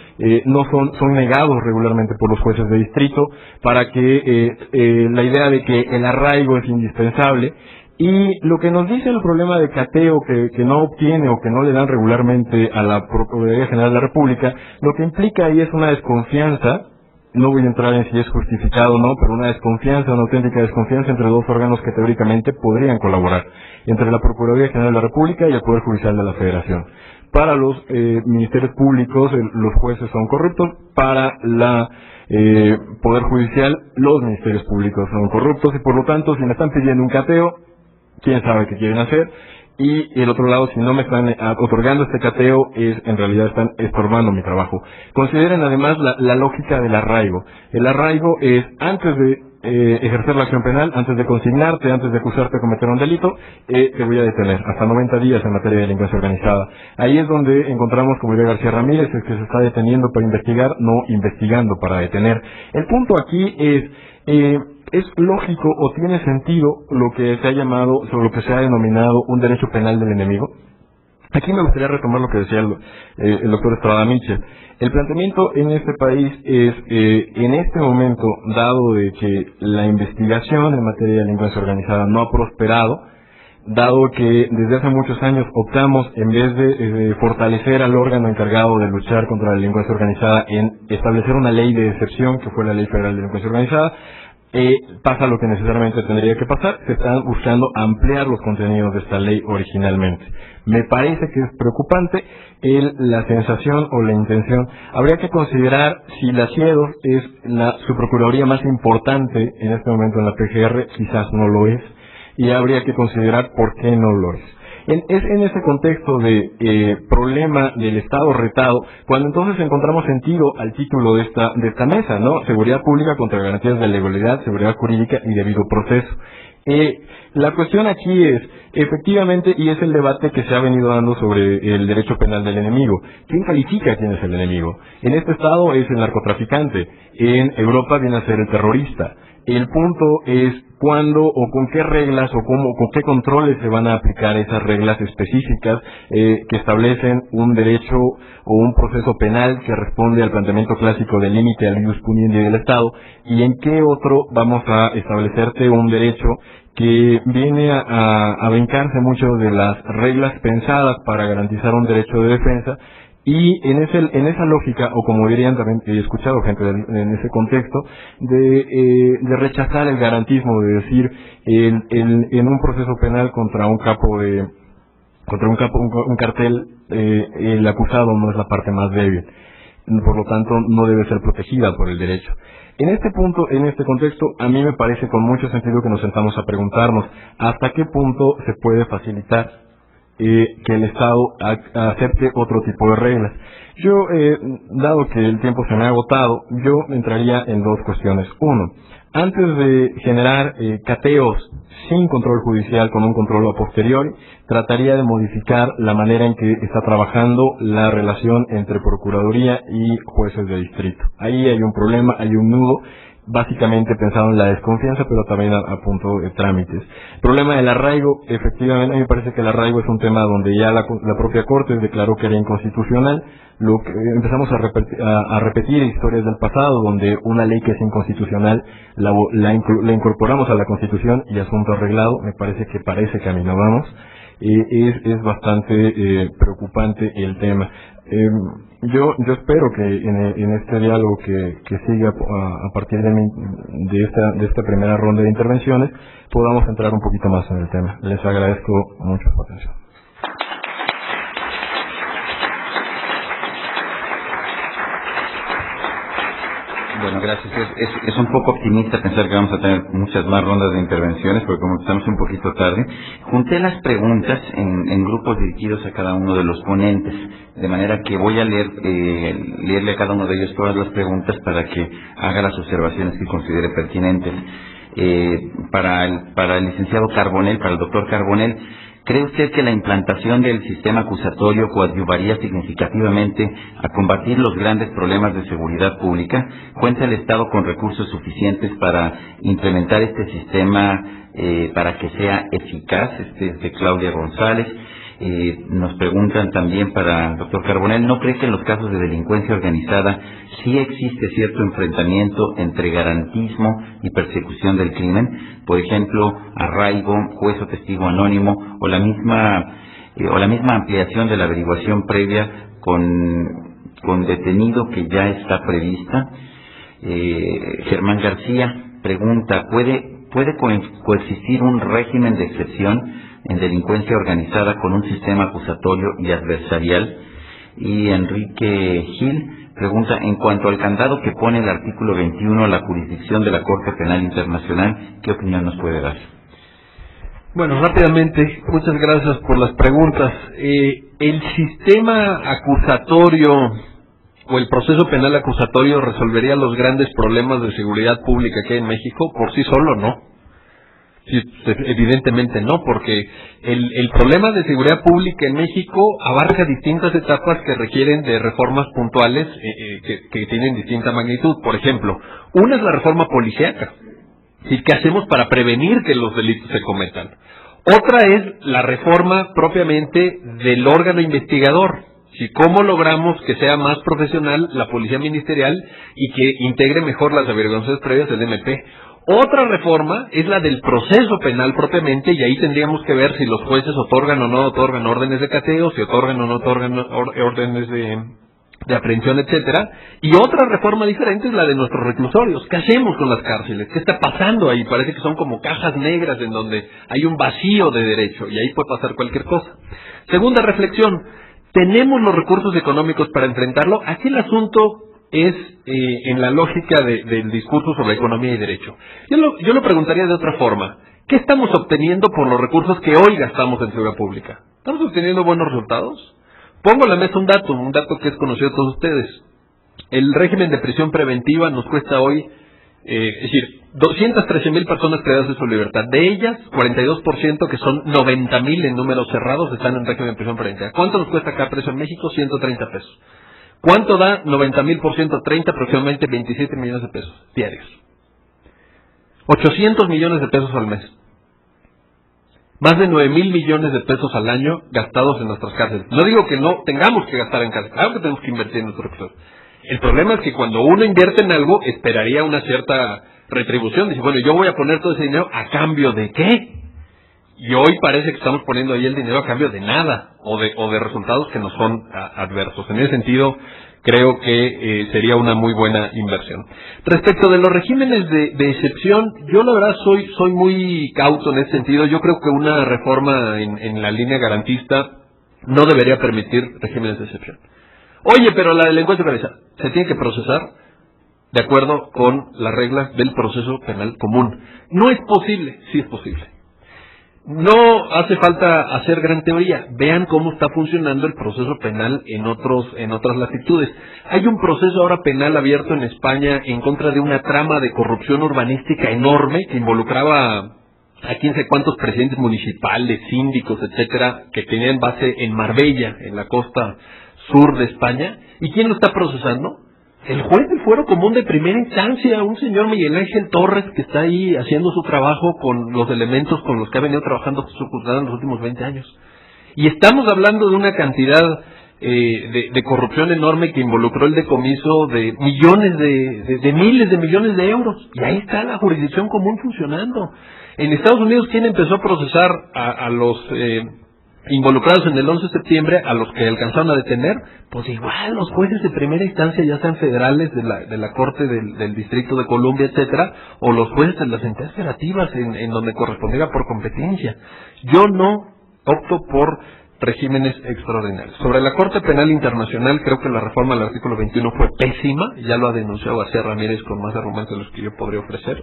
no son negados regularmente por los jueces de distrito, para que la idea de que el arraigo es indispensable. Y lo que nos dice el problema de cateo que no obtiene o que no le dan regularmente a la Procuraduría General de la República, lo que implica ahí es una desconfianza, no voy a entrar en si es justificado o no, pero una auténtica desconfianza entre dos órganos que teóricamente podrían colaborar, entre la Procuraduría General de la República y el Poder Judicial de la Federación. Para los ministerios públicos, los jueces son corruptos, para la Poder Judicial, los ministerios públicos son corruptos, y por lo tanto, si me están pidiendo un cateo, quién sabe qué quieren hacer, y el otro lado, si no me están otorgando este cateo, en realidad están estorbando mi trabajo. Consideren además la lógica del arraigo. El arraigo es, antes de ejercer la acción penal, antes de consignarte, antes de acusarte de cometer un delito, te voy a detener. Hasta 90 días en materia de delincuencia organizada. Ahí es donde encontramos, como diría García Ramírez, es que se está deteniendo para investigar, no investigando para detener. El punto aquí es lógico o tiene sentido lo que se ha llamado, o lo que se ha denominado un derecho penal del enemigo. Aquí me gustaría retomar lo que decía el doctor Estrada Mitchell. El planteamiento en este país es, en este momento, dado de que la investigación en materia de delincuencia organizada no ha prosperado, dado que desde hace muchos años optamos, en vez de fortalecer al órgano encargado de luchar contra la delincuencia organizada, en establecer una ley de excepción, que fue la Ley Federal de Delincuencia Organizada, pasa lo que necesariamente tendría que pasar. Se están buscando ampliar los contenidos de esta ley originalmente. Me parece que es preocupante la sensación o la intención. Habría que considerar si la CIEDO es su procuraduría más importante en este momento en la PGR. Quizás no lo es, y habría que considerar por qué no lo es. Es en ese contexto de problema del Estado retado, cuando entonces encontramos sentido al título de esta mesa, ¿no? Seguridad pública contra garantías de legalidad, seguridad jurídica y debido proceso. La cuestión aquí es, efectivamente, y es el debate que se ha venido dando sobre el derecho penal del enemigo. ¿Quién califica quién es el enemigo? En este estado es el narcotraficante, en Europa viene a ser el terrorista. El punto es cuándo o con qué reglas o con qué controles se van a aplicar esas reglas específicas que establecen un derecho o un proceso penal que responde al planteamiento clásico del límite al ius puniendi del Estado, y en qué otro vamos a establecerte un derecho que viene a brincarse mucho de las reglas pensadas para garantizar un derecho de defensa. Y en esa lógica, o como dirían también, he escuchado gente en ese contexto, de rechazar el garantismo, de decir, en un proceso penal contra un cartel, el acusado no es la parte más débil, por lo tanto no debe ser protegida por el derecho. En este punto, en este contexto, a mí me parece con mucho sentido que nos sentamos a preguntarnos hasta qué punto se puede facilitar que el Estado acepte otro tipo de reglas. Yo, dado que el tiempo se me ha agotado, yo entraría en dos cuestiones. Uno, antes de generar cateos sin control judicial, con un control a posteriori, trataría de modificar la manera en que está trabajando la relación entre Procuraduría y jueces de distrito. Ahí hay un problema, hay un nudo, básicamente pensado en la desconfianza, pero también a punto de trámites. El problema del arraigo, efectivamente, a mí me parece que el arraigo es un tema donde ya la propia Corte declaró que era inconstitucional. Lo que empezamos a repetir historias del pasado, donde una ley que es inconstitucional la incorporamos a la Constitución y asunto arreglado. Me parece que para ese camino vamos. Es bastante preocupante el tema. Yo espero que en este diálogo que siga a partir de esta primera ronda de intervenciones podamos entrar un poquito más en el tema. Les agradezco mucho su atención. Bueno, gracias. Es un poco optimista pensar que vamos a tener muchas más rondas de intervenciones, porque como estamos un poquito tarde, junté las preguntas en grupos dirigidos a cada uno de los ponentes, de manera que voy a leerle a cada uno de ellos todas las preguntas para que haga las observaciones que considere pertinentes. Para el licenciado Carbonell, para el doctor Carbonell, ¿cree usted que la implantación del sistema acusatorio coadyuvaría significativamente a combatir los grandes problemas de seguridad pública? ¿Cuenta el Estado con recursos suficientes para implementar este sistema para que sea eficaz? Este es de Claudia González. Nos preguntan también para el doctor Carbonell, ¿no cree que en los casos de delincuencia organizada sí existe cierto enfrentamiento entre garantismo y persecución del crimen? Por ejemplo, arraigo, juez o testigo anónimo, o la misma ampliación de la averiguación previa con detenido que ya está prevista. Germán García pregunta, ¿puede coexistir un régimen de excepción en delincuencia organizada con un sistema acusatorio y adversarial? Y Enrique Gil pregunta, en cuanto al candado que pone el artículo 21 a la jurisdicción de la Corte Penal Internacional, ¿qué opinión nos puede dar? Bueno, rápidamente, muchas gracias por las preguntas. El sistema acusatorio o el proceso penal acusatorio resolvería los grandes problemas de seguridad pública que hay en México, por sí solo no. Sí, evidentemente no, porque el problema de seguridad pública en México abarca distintas etapas que requieren de reformas puntuales que tienen distinta magnitud. Por ejemplo, una es la reforma policíaca. ¿Sí? ¿Qué hacemos para prevenir que los delitos se cometan? Otra es la reforma propiamente del órgano investigador. ¿Sí? ¿Cómo logramos que sea más profesional la policía ministerial y que integre mejor las averiguaciones previas del MP? Otra reforma es la del proceso penal propiamente, y ahí tendríamos que ver si los jueces otorgan o no otorgan órdenes de cateo, si otorgan o no otorgan órdenes de aprehensión, etcétera. Y otra reforma diferente es la de nuestros reclusorios. ¿Qué hacemos con las cárceles? ¿Qué está pasando ahí? Parece que son como cajas negras en donde hay un vacío de derecho, y ahí puede pasar cualquier cosa. Segunda reflexión, ¿tenemos los recursos económicos para enfrentarlo? Aquí el asunto es en la lógica del discurso sobre economía y derecho. Yo lo preguntaría de otra forma. ¿Qué estamos obteniendo por los recursos que hoy gastamos en seguridad pública? ¿Estamos obteniendo buenos resultados? Pongo a la mesa un dato que es conocido de todos ustedes. El régimen de prisión preventiva nos cuesta hoy, es decir, 213,000 personas privadas de su libertad. De ellas, 42%, que son 90,000 en números cerrados, están en régimen de prisión preventiva. ¿Cuánto nos cuesta cada preso en México? 130 pesos. ¿Cuánto da 90,000 por 130? Aproximadamente 27 millones de pesos diarios. 800 millones de pesos al mes. Más de 9,000 millones de pesos al año gastados en nuestras cárceles. No digo que no tengamos que gastar en cárceles, claro que tenemos que invertir en nuestros recursos. El problema es que cuando uno invierte en algo, esperaría una cierta retribución. Dice, bueno, yo voy a poner todo ese dinero ¿a cambio de qué? Y hoy parece que estamos poniendo ahí el dinero a cambio de nada, o de resultados que nos son adversos. En ese sentido, creo que sería una muy buena inversión. Respecto de los regímenes de excepción, yo la verdad soy muy cauto en ese sentido. Yo creo que una reforma en la línea garantista no debería permitir regímenes de excepción. Oye, pero la delincuencia organizada se tiene que procesar de acuerdo con las reglas del proceso penal común. No es posible, sí es posible. No hace falta hacer gran teoría. Vean cómo está funcionando el proceso penal en otras latitudes. Hay un proceso ahora penal abierto en España en contra de una trama de corrupción urbanística enorme que involucraba a quién sé cuántos presidentes municipales, síndicos, etcétera, que tenían base en Marbella, en la costa sur de España. ¿Y quién lo está procesando? El juez del Fuero Común de primera instancia, un señor Miguel Ángel Torres, que está ahí haciendo su trabajo con los elementos con los que ha venido trabajando su juzgado en los últimos 20 años. Y estamos hablando de una cantidad de corrupción enorme que involucró el decomiso de millones de miles de millones de euros. Y ahí está la jurisdicción común funcionando. En Estados Unidos, ¿quién empezó a procesar a los involucrados en el 11 de septiembre, a los que alcanzaron a detener? Pues igual, los jueces de primera instancia, ya sean federales de la Corte del Distrito de Columbia, etcétera, o los jueces de las entidades federativas en donde correspondiera por competencia. Yo no opto por regímenes extraordinarios. Sobre la Corte Penal Internacional, creo que la reforma del artículo 21 fue pésima, ya lo ha denunciado García Ramírez con más argumentos de los que yo podría ofrecer.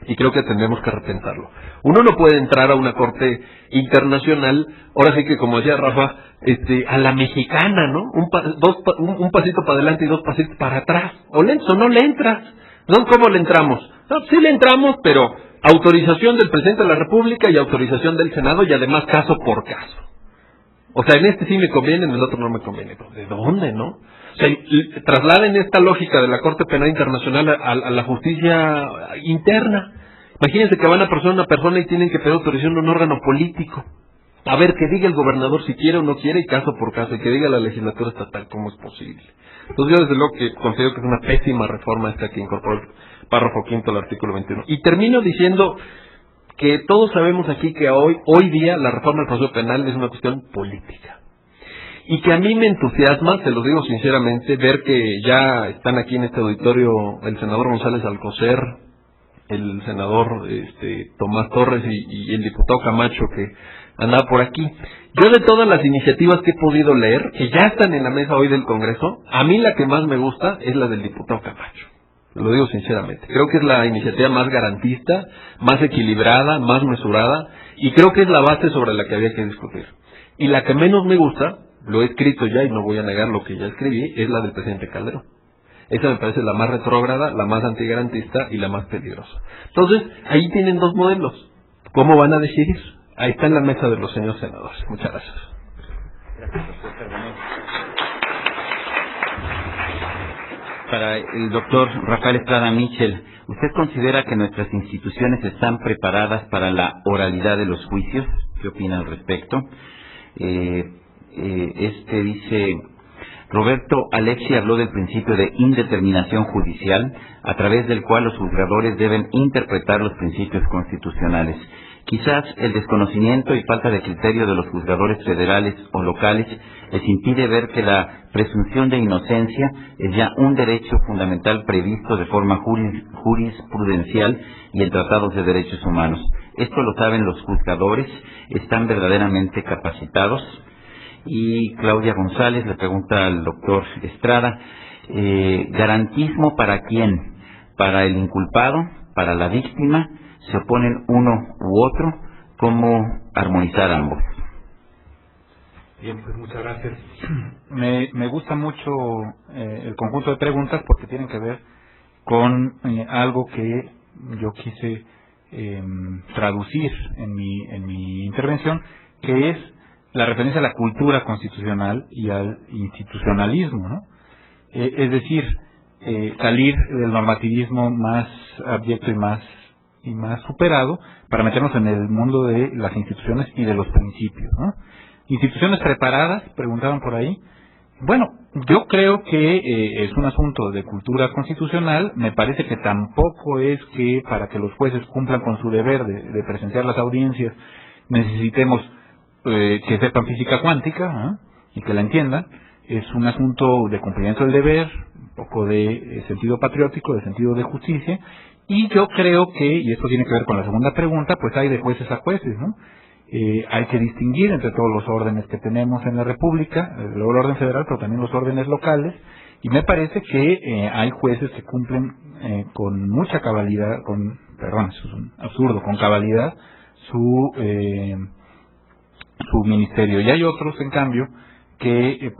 Y creo que tendremos que repensarlo. Uno no puede entrar a una corte internacional, ahora sí que como decía Rafa, a la mexicana, ¿no? Un pasito para adelante y dos pasitos para atrás. O le entras o no le entras. ¿No? ¿Cómo le entramos? No, sí le entramos, pero autorización del presidente de la República y autorización del Senado, y además caso por caso. O sea, en este sí me conviene, en el otro no me conviene. ¿De dónde, no? O sea, trasladen esta lógica de la Corte Penal Internacional a la justicia interna. Imagínense que van a procesar a una persona y tienen que pedir autorización de un órgano político. A ver, que diga el gobernador si quiere o no quiere, y caso por caso, y que diga la legislatura estatal cómo es posible. Entonces yo desde luego que considero que es una pésima reforma esta que incorporó el párrafo quinto del artículo 21. Y termino diciendo que todos sabemos aquí que hoy día la reforma del proceso penal es una cuestión política. Y que a mí me entusiasma, se lo digo sinceramente, ver que ya están aquí en este auditorio el senador González Alcocer, el senador Tomás Torres y el diputado Camacho que andaba por aquí. Yo de todas las iniciativas que he podido leer, que ya están en la mesa hoy del Congreso, a mí la que más me gusta es la del diputado Camacho. Lo digo sinceramente. Creo que es la iniciativa más garantista, más equilibrada, más mesurada, y creo que es la base sobre la que había que discutir. Y la que menos me gusta lo he escrito ya y no voy a negar lo que ya escribí, es la del presidente Calderón. Esa me parece la más retrógrada, la más antigarantista y la más peligrosa. Entonces, ahí tienen dos modelos. ¿Cómo van a decidir? Ahí está en la mesa de los señores senadores. Muchas gracias. Gracias, doctor Carbonell. Para el doctor Rafael Estrada Michel, ¿usted considera que nuestras instituciones están preparadas para la oralidad de los juicios? ¿Qué opina al respecto? Dice... Roberto Alexi habló del principio de indeterminación judicial, a través del cual los juzgadores deben interpretar los principios constitucionales. Quizás el desconocimiento y falta de criterio de los juzgadores federales o locales les impide ver que la presunción de inocencia es ya un derecho fundamental previsto de forma jurisprudencial y en tratados de derechos humanos. Esto lo saben los juzgadores, están verdaderamente capacitados. Y Claudia González le pregunta al doctor Estrada, ¿garantismo para quién? ¿Para el inculpado? ¿Para la víctima? ¿Se oponen uno u otro? ¿Cómo armonizar ambos? Bien, pues muchas gracias. Me gusta mucho el conjunto de preguntas porque tienen que ver con algo que yo quise traducir en mi intervención, que es la referencia a la cultura constitucional y al institucionalismo, ¿no? Es decir, salir del normativismo más abyecto y más superado para meternos en el mundo de las instituciones y de los principios, ¿no? Instituciones preparadas, preguntaban por ahí. Bueno, yo creo que es un asunto de cultura constitucional. Me parece que tampoco es que para que los jueces cumplan con su deber de presenciar las audiencias necesitemos que sepan física cuántica, ¿no? Y que la entiendan. Es un asunto de cumplimiento del deber, un poco de sentido patriótico, de sentido de justicia, y yo creo que, y esto tiene que ver con la segunda pregunta, pues hay de jueces a jueces, ¿no? Hay que distinguir entre todos los órdenes que tenemos en la República, el orden federal, pero también los órdenes locales, y me parece que hay jueces que cumplen con mucha cabalidad, perdón, eso es un absurdo, con cabalidad su ministerio. Y hay otros, en cambio, que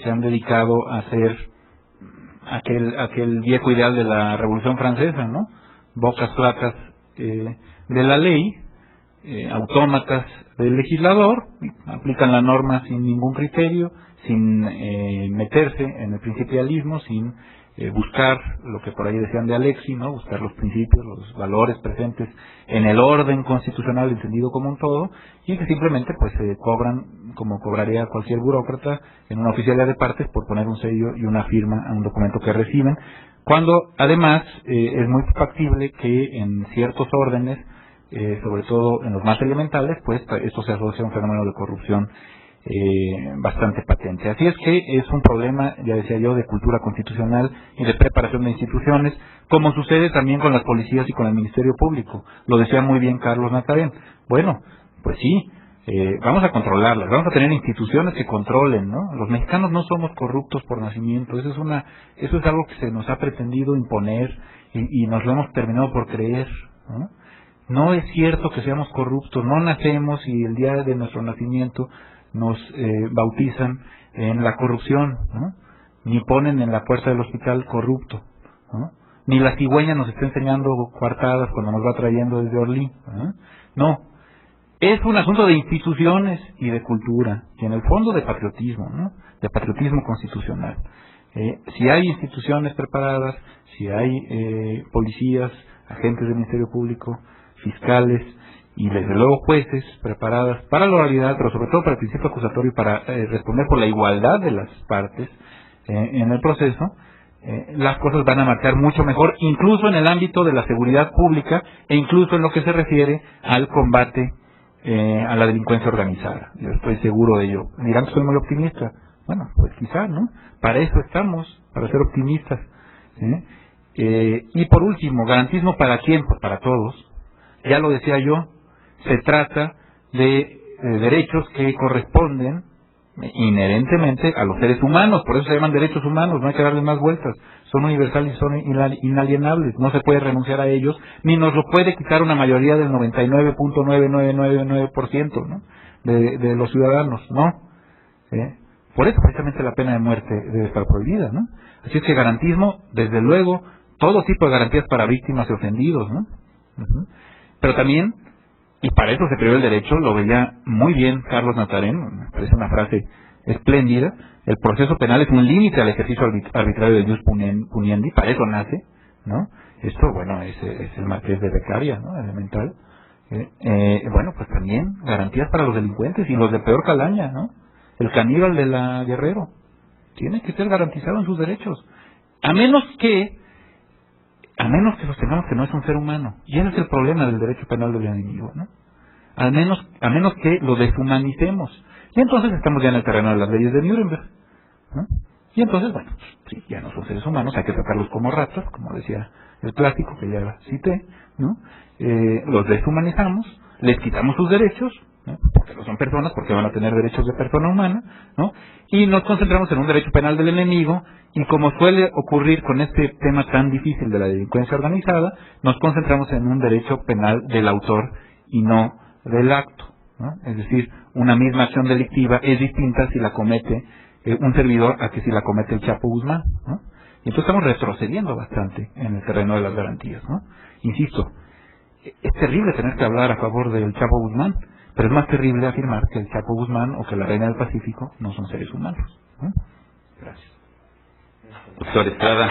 se han dedicado a hacer aquel viejo ideal de la Revolución Francesa, ¿no? Bocas flacas de la ley, autómatas del legislador, aplican la norma sin ningún criterio, sin meterse en el principialismo, sin buscar lo que por ahí decían de Alexi, ¿no? Buscar los principios, los valores presentes en el orden constitucional entendido como un todo, y que simplemente cobran como cobraría cualquier burócrata en una oficialidad de partes por poner un sello y una firma a un documento que reciben, cuando además es muy factible que en ciertos órdenes, sobre todo en los más elementales, esto se asocia a un fenómeno de corrupción bastante patente. Así es que es un problema, ya decía yo, de cultura constitucional y de preparación de instituciones, como sucede también con las policías y con el Ministerio Público. Lo decía muy bien Carlos Natarén. Bueno, pues sí, vamos a controlarlas, vamos a tener instituciones que controlen, ¿no? Los mexicanos no somos corruptos por nacimiento, eso es algo que se nos ha pretendido imponer y nos lo hemos terminado por creer, ¿no? No es cierto que seamos corruptos, no nacemos y el día de nuestro nacimiento nos bautizan en la corrupción, ¿no? Ni ponen en la puerta del hospital corrupto, ¿no? Ni la cigüeña nos está enseñando coartadas cuando nos va trayendo desde Orlí, ¿no? No, es un asunto de instituciones y de cultura, y en el fondo de patriotismo, ¿no? De patriotismo constitucional. Si hay instituciones preparadas, si hay policías, agentes del Ministerio Público, fiscales y desde luego jueces preparadas para la oralidad, pero sobre todo para el principio acusatorio y para responder por la igualdad de las partes en el proceso, las cosas van a marchar mucho mejor, incluso en el ámbito de la seguridad pública e incluso en lo que se refiere al combate a la delincuencia organizada. Yo estoy seguro de ello. Dirán que soy muy optimista. Bueno, pues quizá, ¿no? Para eso estamos, para ser optimistas. Y por último, ¿garantismo para quién? Pues para todos. Ya lo decía yo, se trata de derechos que corresponden inherentemente a los seres humanos, por eso se llaman derechos humanos, no hay que darle más vueltas, son universales y son inalienables, no se puede renunciar a ellos, ni nos lo puede quitar una mayoría del 99.9999%, ¿no? de los ciudadanos, ¿no? Por eso precisamente la pena de muerte debe estar prohibida, ¿no? Así es que garantismo, desde luego, todo tipo de garantías para víctimas y ofendidos, ¿no? Pero también, y para eso se creó el derecho, lo veía muy bien Carlos Natarén, me parece una frase espléndida, el proceso penal es un límite al ejercicio arbitrario del jus puniendi, para eso nace, ¿no? Esto, bueno, es el Marqués de Beccaria, ¿no? Elemental. Bueno, pues también garantías para los delincuentes y los de peor calaña, ¿no? El caníbal de la Guerrero tiene que ser garantizado en sus derechos, a menos que sostengamos que no es un ser humano, y ese es el problema del derecho penal del enemigo, ¿no? A menos que lo deshumanicemos, y entonces estamos ya en el terreno de las leyes de Nuremberg, ¿no? Y entonces, bueno, sí, ya no son seres humanos, hay que tratarlos como ratas, como decía el clásico que ya cité, ¿no? Los deshumanizamos, les quitamos sus derechos, ¿no? Porque no son personas, porque van a tener derechos de persona humana, ¿no? Y nos concentramos en un derecho penal del enemigo, y como suele ocurrir con este tema tan difícil de la delincuencia organizada, nos concentramos en un derecho penal del autor y no del acto, ¿no? Es decir, una misma acción delictiva es distinta si la comete un servidor a que si la comete el Chapo Guzmán, ¿no? Y entonces estamos retrocediendo bastante en el terreno de las garantías, ¿no? Insisto, es terrible tener que hablar a favor del Chapo Guzmán, pero es más terrible afirmar que el Chapo Guzmán o que la Reina del Pacífico no son seres humanos, ¿no? Gracias. Doctor Estrada.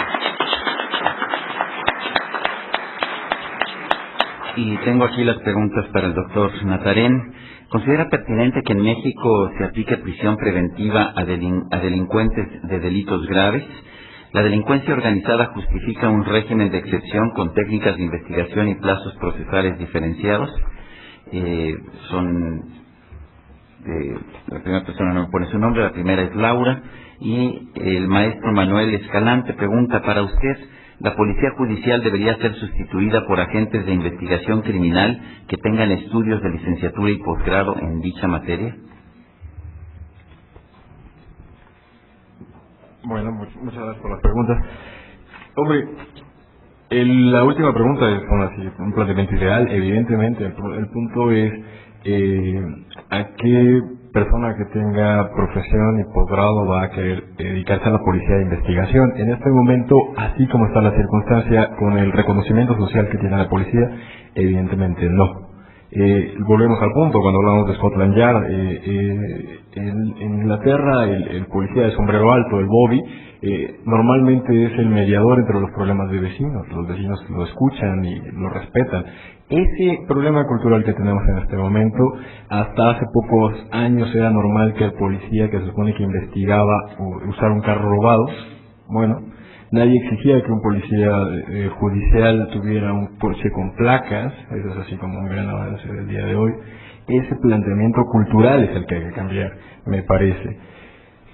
Y tengo aquí las preguntas para el doctor Natarén. ¿Considera pertinente que en México se aplique prisión preventiva a delincuentes de delitos graves? ¿La delincuencia organizada justifica un régimen de excepción con técnicas de investigación y plazos procesales diferenciados? La primera persona no me pone su nombre, la primera es Laura, y el maestro Manuel Escalante pregunta, para usted, ¿la policía judicial debería ser sustituida por agentes de investigación criminal que tengan estudios de licenciatura y posgrado en dicha materia? Bueno, muchas gracias por las preguntas. Hombre, la última pregunta es un planteamiento ideal. Evidentemente, el punto es a qué persona que tenga profesión y posgrado va a querer dedicarse a la policía de investigación. En este momento, así como está la circunstancia, con el reconocimiento social que tiene la policía, evidentemente no. Volvemos al punto, cuando hablamos de Scotland Yard, en Inglaterra el policía de sombrero alto, el bobby, normalmente es el mediador entre los problemas de vecinos. Los vecinos lo escuchan y lo respetan. Ese problema cultural que tenemos en este momento, hasta hace pocos años era normal que el policía que se supone que investigaba usar un carro robado, bueno, nadie exigía que un policía judicial tuviera un coche con placas. Eso es así como un gran avance del día de hoy. Ese planteamiento cultural es el que hay que cambiar, me parece.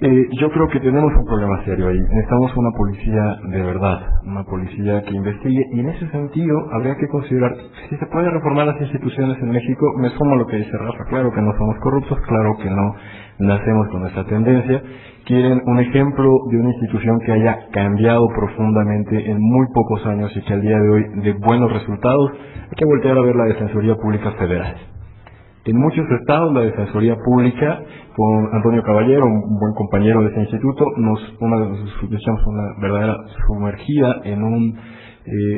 Yo creo que tenemos un problema serio ahí. Necesitamos una policía de verdad, una policía que investigue, y en ese sentido habría que considerar si se puede reformar las instituciones en México. Me sumo a lo que dice Rafa, claro que no somos corruptos, claro que no nacemos con esta tendencia. Quieren un ejemplo de una institución que haya cambiado profundamente en muy pocos años y que al día de hoy dé buenos resultados. Hay que voltear a ver la Defensoría Pública Federal. En muchos estados la Defensoría Pública, con Antonio Caballero, un buen compañero de ese instituto, echamos una verdadera sumergida en un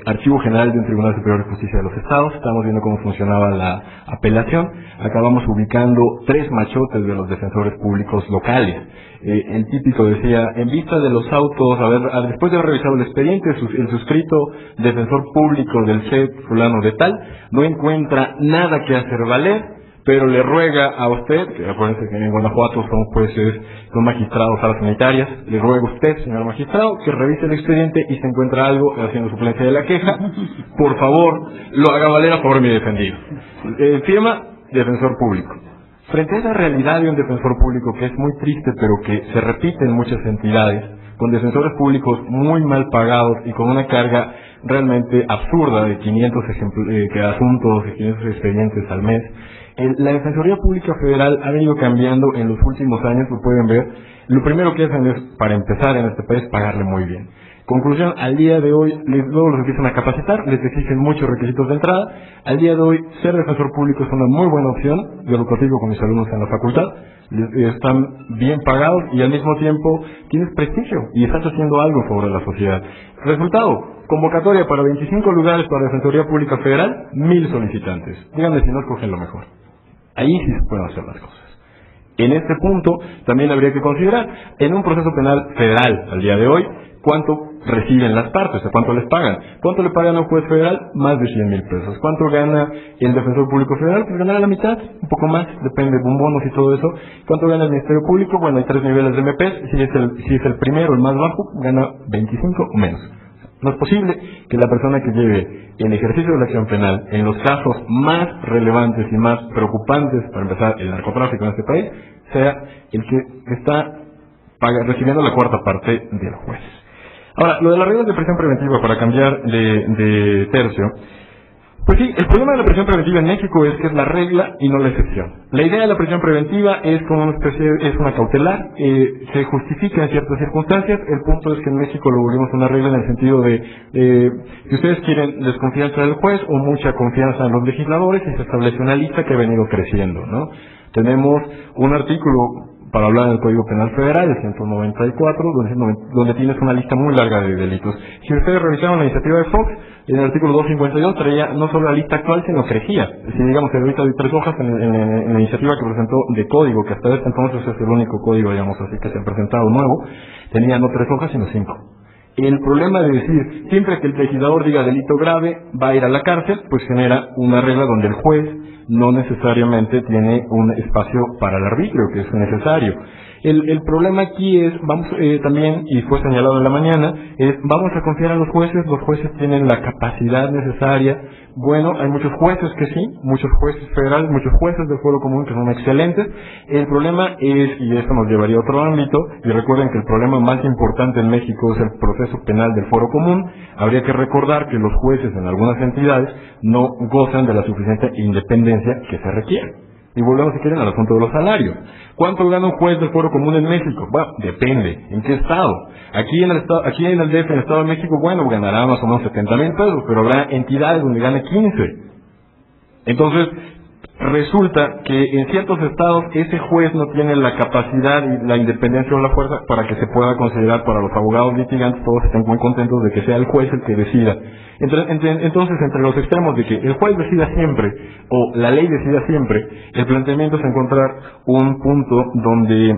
Archivo General de un Tribunal Superior de Justicia de los Estados. Estamos viendo cómo funcionaba la apelación. Acabamos ubicando 3 machotes de los defensores públicos locales. El típico decía, en vista de los autos, después de haber revisado el expediente, el suscrito defensor público del CEP fulano de tal no encuentra nada que hacer valer, pero le ruega a usted, que acuérdense que en Guanajuato son jueces, son magistrados a las sanitarias, le ruega a usted, señor magistrado, que revise el expediente y se encuentra algo haciendo suplencia de la queja, por favor, lo haga valer a favor de mi defendido. Firma defensor público. Frente a esa realidad de un defensor público que es muy triste, pero que se repite en muchas entidades, con defensores públicos muy mal pagados y con una carga realmente absurda de 500 asuntos, de 500 expedientes al mes, La Defensoría Pública Federal ha venido cambiando en los últimos años, lo pueden ver. Lo primero que hacen es, para empezar en este país, pagarle muy bien. Conclusión, al día de hoy, luego los empiezan a capacitar, les exigen muchos requisitos de entrada. Al día de hoy, ser defensor público es una muy buena opción. Yo lo platico con mis alumnos en la facultad. Están bien pagados y al mismo tiempo tienes prestigio y estás haciendo algo sobre la sociedad. Resultado, convocatoria para 25 lugares para Defensoría Pública Federal, 1000 solicitantes. Díganme si no escogen lo mejor. Ahí sí se pueden hacer las cosas. En este punto también habría que considerar, en un proceso penal federal al día de hoy, cuánto reciben las partes, o sea, cuánto les pagan. ¿Cuánto le pagan a un juez federal? Más de 100,000 pesos. ¿Cuánto gana el defensor público federal? Pues ganará la mitad, un poco más, depende de bonos y todo eso. ¿Cuánto gana el Ministerio Público? Bueno, hay 3 niveles de MP. Si es el primero, el más bajo, gana 25 o menos. No es posible que la persona que lleve el ejercicio de la acción penal en los casos más relevantes y más preocupantes, para empezar, el narcotráfico en este país, sea el que está recibiendo la cuarta parte del juez. Ahora, lo de las reglas de prisión preventiva, para cambiar de tercio, pues sí, el problema de la prisión preventiva en México es que es la regla y no la excepción. La idea de la prisión preventiva es como es una cautelar, se justifica en ciertas circunstancias. El punto es que en México lo volvimos una regla en el sentido de si ustedes quieren desconfianza del juez o mucha confianza en los legisladores, y se establece una lista que ha venido creciendo, ¿no? Tenemos un artículo para hablar del Código Penal Federal, el 194, donde tienes una lista muy larga de delitos. Si ustedes revisaron la iniciativa de Fox, en el artículo 252 traía no solo la lista actual, sino crecía. Si digamos que ahorita hay 3 hojas en la iniciativa que presentó de código, que hasta este entonces es el único código, digamos así, que se ha presentado nuevo, tenía no 3 hojas, sino 5. El problema de decir, siempre que el legislador diga delito grave, va a ir a la cárcel, pues genera una regla donde el juez no necesariamente tiene un espacio para el arbitrio, que es necesario. El problema aquí es, también, y fue señalado en la mañana, vamos a confiar en los jueces tienen la capacidad necesaria. Bueno, hay muchos jueces que sí, muchos jueces federales, muchos jueces del Foro Común que son excelentes. El problema es, y esto nos llevaría a otro ámbito, y recuerden que el problema más importante en México es el proceso penal del Foro Común. Habría que recordar que los jueces en algunas entidades no gozan de la suficiente independencia que se requiere. Y volvemos, si quieren, al asunto de los salarios. ¿Cuánto gana un juez del Foro Común en México? Bueno, depende. ¿En qué estado? Aquí en el DF, en el Estado de México, bueno, ganará más o menos 70,000 pesos, pero habrá entidades donde gane 15. Entonces, resulta que en ciertos estados ese juez no tiene la capacidad y la independencia o la fuerza para que se pueda considerar, para los abogados litigantes, todos estén muy contentos de que sea el juez el que decida. Entonces, entre los extremos de que el juez decida siempre o la ley decida siempre, el planteamiento es encontrar un punto donde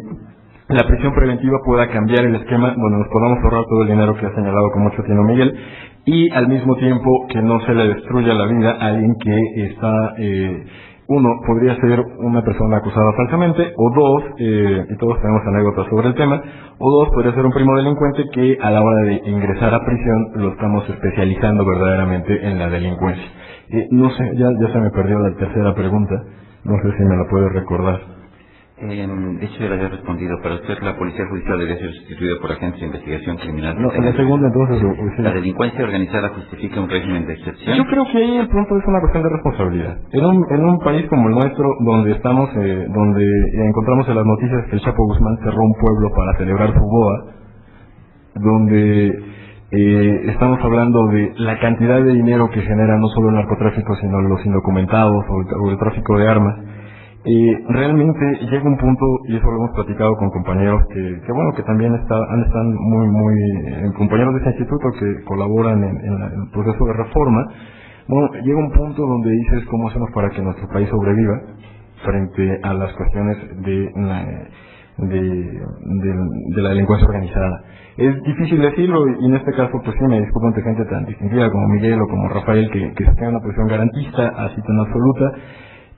la prisión preventiva pueda cambiar el esquema, donde nos podamos ahorrar todo el dinero que ha señalado con mucho tino Miguel, y al mismo tiempo que no se le destruya la vida a alguien que está... uno, podría ser una persona acusada falsamente, o dos, y todos tenemos anécdotas sobre el tema, o dos, podría ser un primo delincuente que a la hora de ingresar a prisión lo estamos especializando verdaderamente en la delincuencia. No sé, ya se me perdió la tercera pregunta, no sé si me la puede recordar. De hecho, ya le había respondido. Para usted, la Policía Judicial debe ser sustituida por agentes de investigación criminal. No, en la segunda, entonces... Sí. ¿La delincuencia organizada justifica un régimen de excepción? Yo creo que ahí el punto es una cuestión de responsabilidad. En un país como el nuestro, donde estamos, donde encontramos en las noticias que el Chapo Guzmán cerró un pueblo para celebrar su boda, donde estamos hablando de la cantidad de dinero que genera no solo el narcotráfico, sino los indocumentados o el tráfico de armas. Realmente llega un punto, y eso lo hemos platicado con compañeros que también están muy compañeros de ese instituto que colaboran en el proceso de reforma. Bueno, llega un punto donde dices cómo hacemos para que nuestro país sobreviva frente a las cuestiones de la delincuencia organizada. Es difícil decirlo, y en este caso pues sí me disculpo ante gente tan distinguida como Miguel o como Rafael que se tenga una posición garantista así tan absoluta.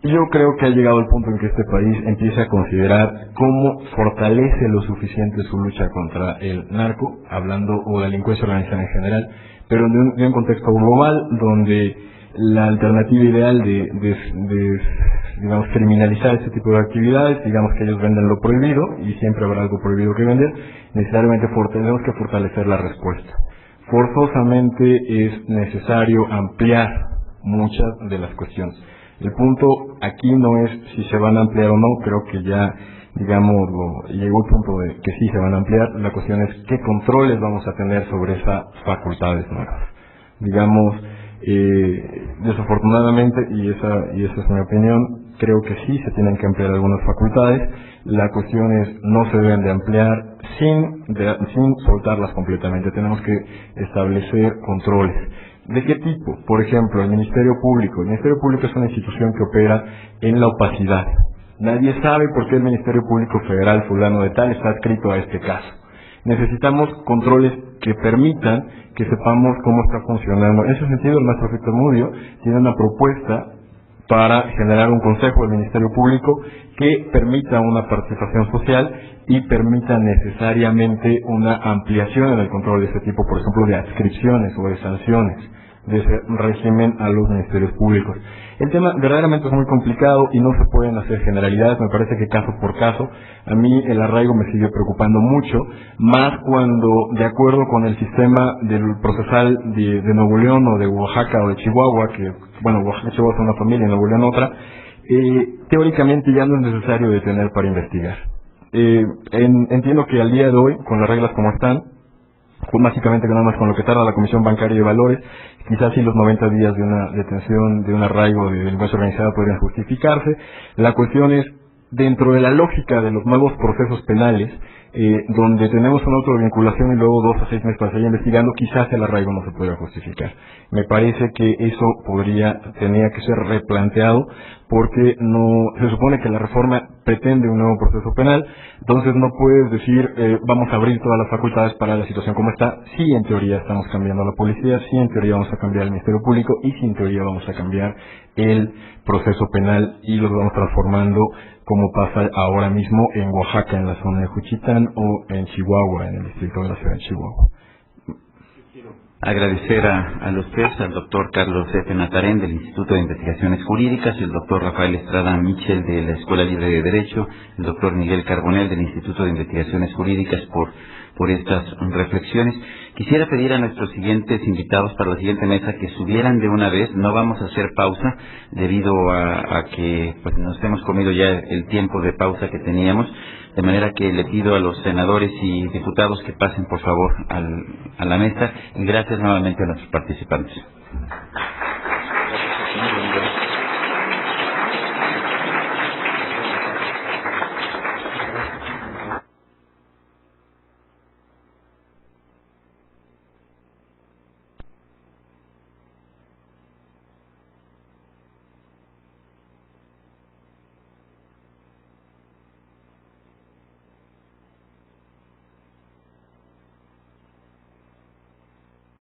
Yo creo que ha llegado el punto en que este país empieza a considerar cómo fortalece lo suficiente su lucha contra el narco, hablando o delincuencia organizada en general, pero de un contexto global donde la alternativa ideal de digamos, criminalizar este tipo de actividades, digamos que ellos venden lo prohibido y siempre habrá algo prohibido que vender, necesariamente tenemos que fortalecer la respuesta. Forzosamente es necesario ampliar muchas de las cuestiones. El punto aquí no es si se van a ampliar o no, creo que ya, digamos, llegó el punto de que sí se van a ampliar. La cuestión es qué controles vamos a tener sobre esas facultades nuevas. Digamos, desafortunadamente, y esa es mi opinión, creo que sí se tienen que ampliar algunas facultades. La cuestión es, no se deben de ampliar sin soltarlas completamente. Tenemos que establecer controles. ¿De qué tipo? Por ejemplo, el Ministerio Público. El Ministerio Público es una institución que opera en la opacidad. Nadie sabe por qué el Ministerio Público Federal fulano de tal está adscrito a este caso. Necesitamos controles que permitan que sepamos cómo está funcionando. En ese sentido, el maestro Víctor Murillo tiene una propuesta para generar un consejo del Ministerio Público que permita una participación social y permita necesariamente una ampliación en el control de este tipo, por ejemplo, de adscripciones o de sanciones de ese régimen a los ministerios públicos. El tema verdaderamente es muy complicado y no se pueden hacer generalidades, me parece que caso por caso. A mí el arraigo me sigue preocupando mucho, más cuando, de acuerdo con el sistema del procesal de Nuevo León o de Oaxaca o de Chihuahua, que, bueno, Oaxaca y Chihuahua son una familia y Nuevo León otra, teóricamente ya no es necesario detener para investigar. Entiendo que al día de hoy, con las reglas como están, básicamente que nada más con lo que tarda la Comisión Bancaria de Valores, quizás sí los 90 días de una detención, de un arraigo de delincuencia organizada podrían justificarse. La cuestión es, dentro de la lógica de los nuevos procesos penales, donde tenemos una autovinculación y luego 2 a 6 meses para seguir investigando, quizás el arraigo no se pueda justificar. Me parece que eso tenía que ser replanteado, porque se supone que la reforma pretende un nuevo proceso penal, entonces no puedes decir vamos a abrir todas las facultades para la situación como está. Sí, en teoría estamos cambiando a la policía, sí, en teoría vamos a cambiar el Ministerio Público y sí, en teoría vamos a cambiar el proceso penal y lo vamos transformando como pasa ahora mismo en Oaxaca, en la zona de Juchitán, o en Chihuahua, en el distrito de la ciudad de Chihuahua. Agradecer a los tres, al doctor Carlos F. Natarén del Instituto de Investigaciones Jurídicas, el doctor Rafael Estrada Michel de la Escuela Libre de Derecho, el doctor Miguel Carbonell del Instituto de Investigaciones Jurídicas por estas reflexiones. Quisiera pedir a nuestros siguientes invitados para la siguiente mesa que subieran de una vez. No vamos a hacer pausa debido a que pues nos hemos comido ya el tiempo de pausa que teníamos, de manera que le pido a los senadores y diputados que pasen por favor a la mesa, y gracias nuevamente a nuestros participantes.